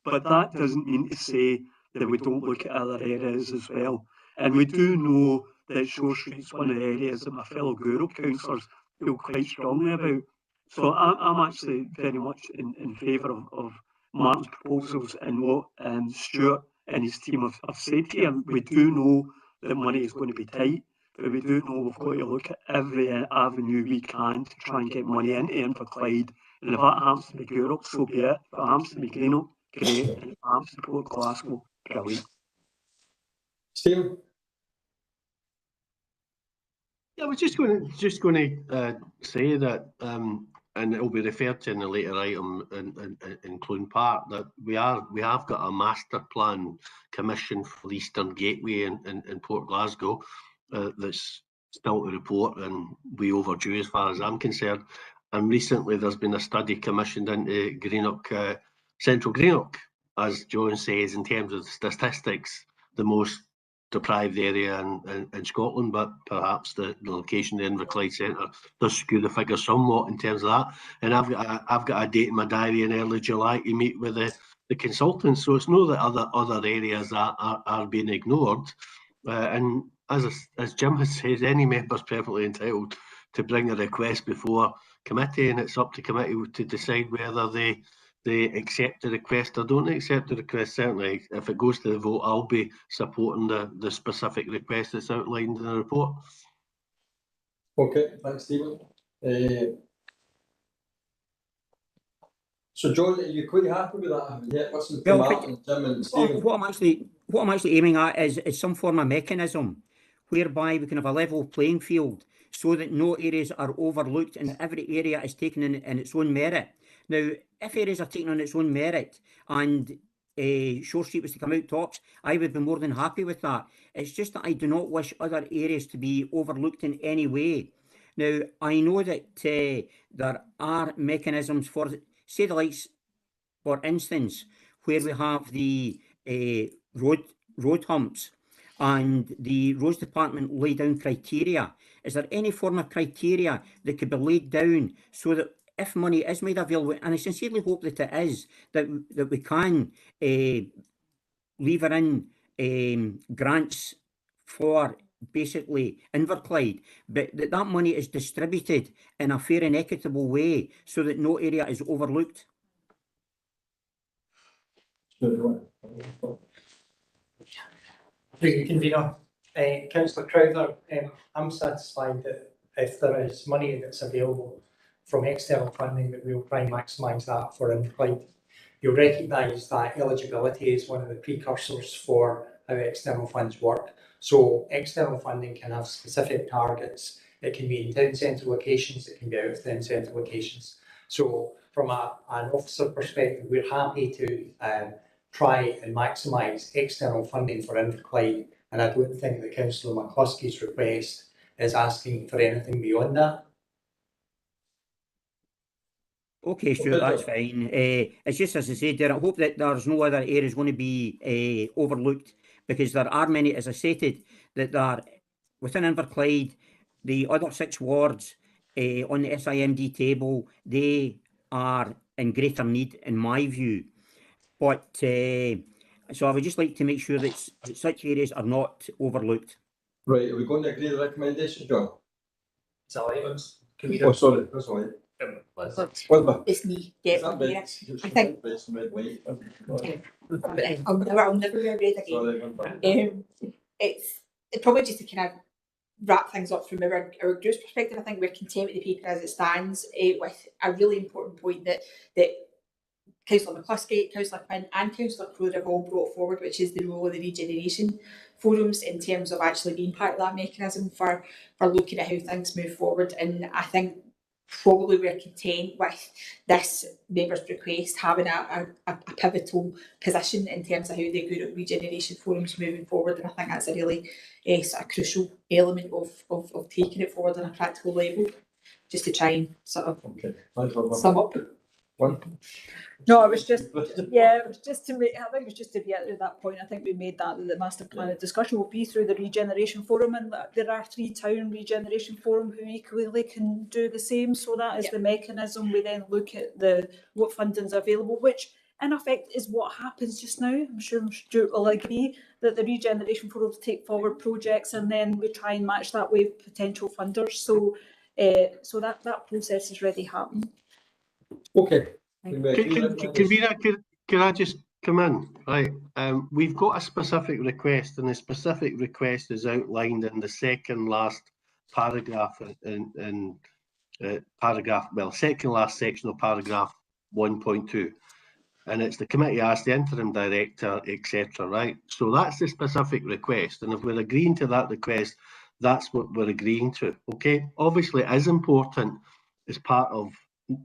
But that doesn't mean to say that we don't look at other areas as well. And we do know that Shore Street's one of the areas that my fellow Gourock councillors feel quite strongly about. So I'm actually very much in favour of Martin's proposals and what Stuart and his team have said here. We do know that money is going to be tight, but we do know we've got to look at every avenue we can to try and get money into Inverclyde. And if that happens to be Gourock, so be it. If it happens to be Greenock, great. And if it happens to Port Glasgow, brilliant. Stephen? Yeah, I was just going to say that, and it will be referred to in the later item in Clune Park, that we have got a master plan commission for the Eastern Gateway in Port Glasgow that's still to report, and we overdue as far as I'm concerned. And recently there's been a study commissioned into Greenock, Central Greenock, as John says, in terms of statistics, the most deprived area in Scotland, but perhaps the location of the Inverclyde Centre does skew the figure somewhat in terms of that. And I've got a date in my diary in early July to meet with the consultants, so it's not that other areas are being ignored. And as Jim has said, any member's perfectly entitled to bring a request before committee, and it's up to committee to decide whether they accept the request or don't accept the request. Certainly, if it goes to the vote, I'll be supporting the specific request that's outlined in the report. Okay, thanks, Stephen. So, John, are you quite happy with that? Yeah, listen to Martin, Jim, and Stephen. What I'm actually aiming at is some form of mechanism whereby we can have a level playing field so that no areas are overlooked and every area is taken in its own merit. Now, if areas are taken on its own merit and Shore Street was to come out tops, I would be more than happy with that. It's just that I do not wish other areas to be overlooked in any way. Now, I know that there are mechanisms for, say, the likes, for instance, where we have the road humps and the roads department lay down criteria. Is there any form of criteria that could be laid down so that if money is made available, and I sincerely hope that it is, that we can lever in grants for basically Inverclyde, but that money is distributed in a fair and equitable way so that no area is overlooked. Thank you, Convener. Councillor Crowther, I'm satisfied that if there is money that's available from external funding, that we'll try and maximise that for Inverclyde. You'll recognise that eligibility is one of the precursors for how external funds work. So external funding can have specific targets. It can be in town centre locations, it can be out of town centre locations. So from an officer perspective, we're happy to try and maximise external funding for Inverclyde, and I don't think that Councillor McCluskey's request is asking for anything beyond that. Okay, Stuart, that's fine. It's just as I said there, I hope that there's no other areas going to be overlooked, because there are many, as I stated, that are within Inverclyde. The other 6 wards on the SIMD table, they are in greater need, in my view. But so I would just like to make sure that such areas are not overlooked. Right, are we going to agree the recommendation, John? Is that right? Oh, sorry, that's all right. It's me. Yeah, I think I'll never be red again. It's probably just to kind of wrap things up from our group's perspective. I think we're content with the paper as it stands, with a really important point that Councillor McCluskey, Councillor Quinn and Councillor Crowther have all brought forward, which is the role of the regeneration forums in terms of actually being part of that mechanism for looking at how things move forward. And I think probably we're content with this member's request having a pivotal position in terms of how they go to regeneration forums moving forward. And I think that's a really sort of crucial element of taking it forward on a practical level, just to try and sort of sum up. No, it was just, yeah, it was just to make, I think it was just to be at that point. I think we made that the master plan discussion will be through the regeneration forum, and there are 3 town regeneration forum who equally can do the same. So that is the mechanism. We then look at what funding is available, which in effect is what happens just now. I'm sure Stuart will agree that the regeneration forums take forward projects, and then we try and match that with potential funders. So, so that process is already happening. Okay. Can I just come in? Right. We've got a specific request, and the specific request is outlined in the second last paragraph in second last section of paragraph 1.2. And it's the committee asked the interim director, etc. Right. So that's the specific request. And if we're agreeing to that request, that's what we're agreeing to. Okay. Obviously, it is important as part of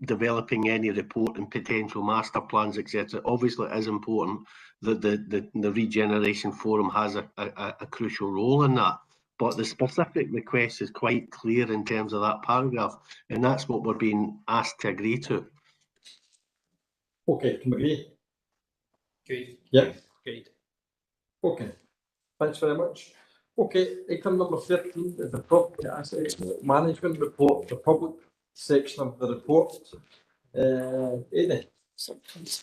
developing any report and potential master plans, etc. Obviously, it is important that the regeneration forum has a crucial role in that. but the specific request is quite clear in terms of that paragraph, and that's what we're being asked to agree to. Okay, can we agree? Good. Yeah. Good. Okay, thanks very much. Okay, item number 13 is the property asset management report, the public section of the report. Eddie. Thanks,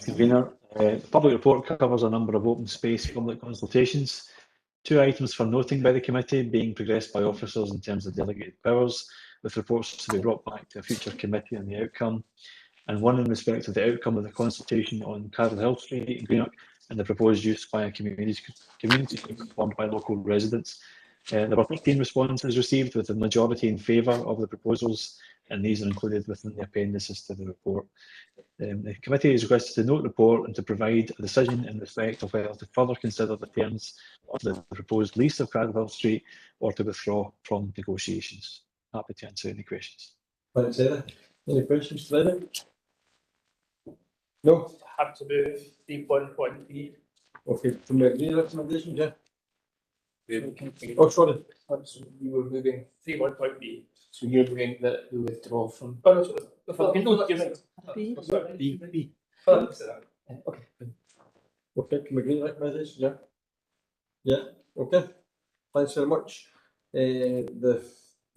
Convener. The public report covers a number of open space public consultations. 2 items for noting by the committee being progressed by officers in terms of delegated powers, with reports to be brought back to a future committee on the outcome, and 1 in respect of the outcome of the consultation on Carroll Hill Street in Greenock and the proposed use by a community formed by local residents. There were 15 responses received, with the majority in favour of the proposals, and these are included within the appendices to the report. The committee is requested to note the report and to provide a decision in respect of whether to further consider the terms of the proposed lease of Carroll Hill Street or to withdraw from negotiations. Happy to answer any questions. Thanks, Eddie. Any questions for Eddie? No? Have to move 3.1B. Okay, can we agree recommendations? Yeah. Oh, sorry. So you were moving 3.1B. So you're moving that we withdraw from. Oh, no, sorry. B. Okay. Okay, can we agree recommendations? Yeah. Yeah. Okay. Thanks very much. The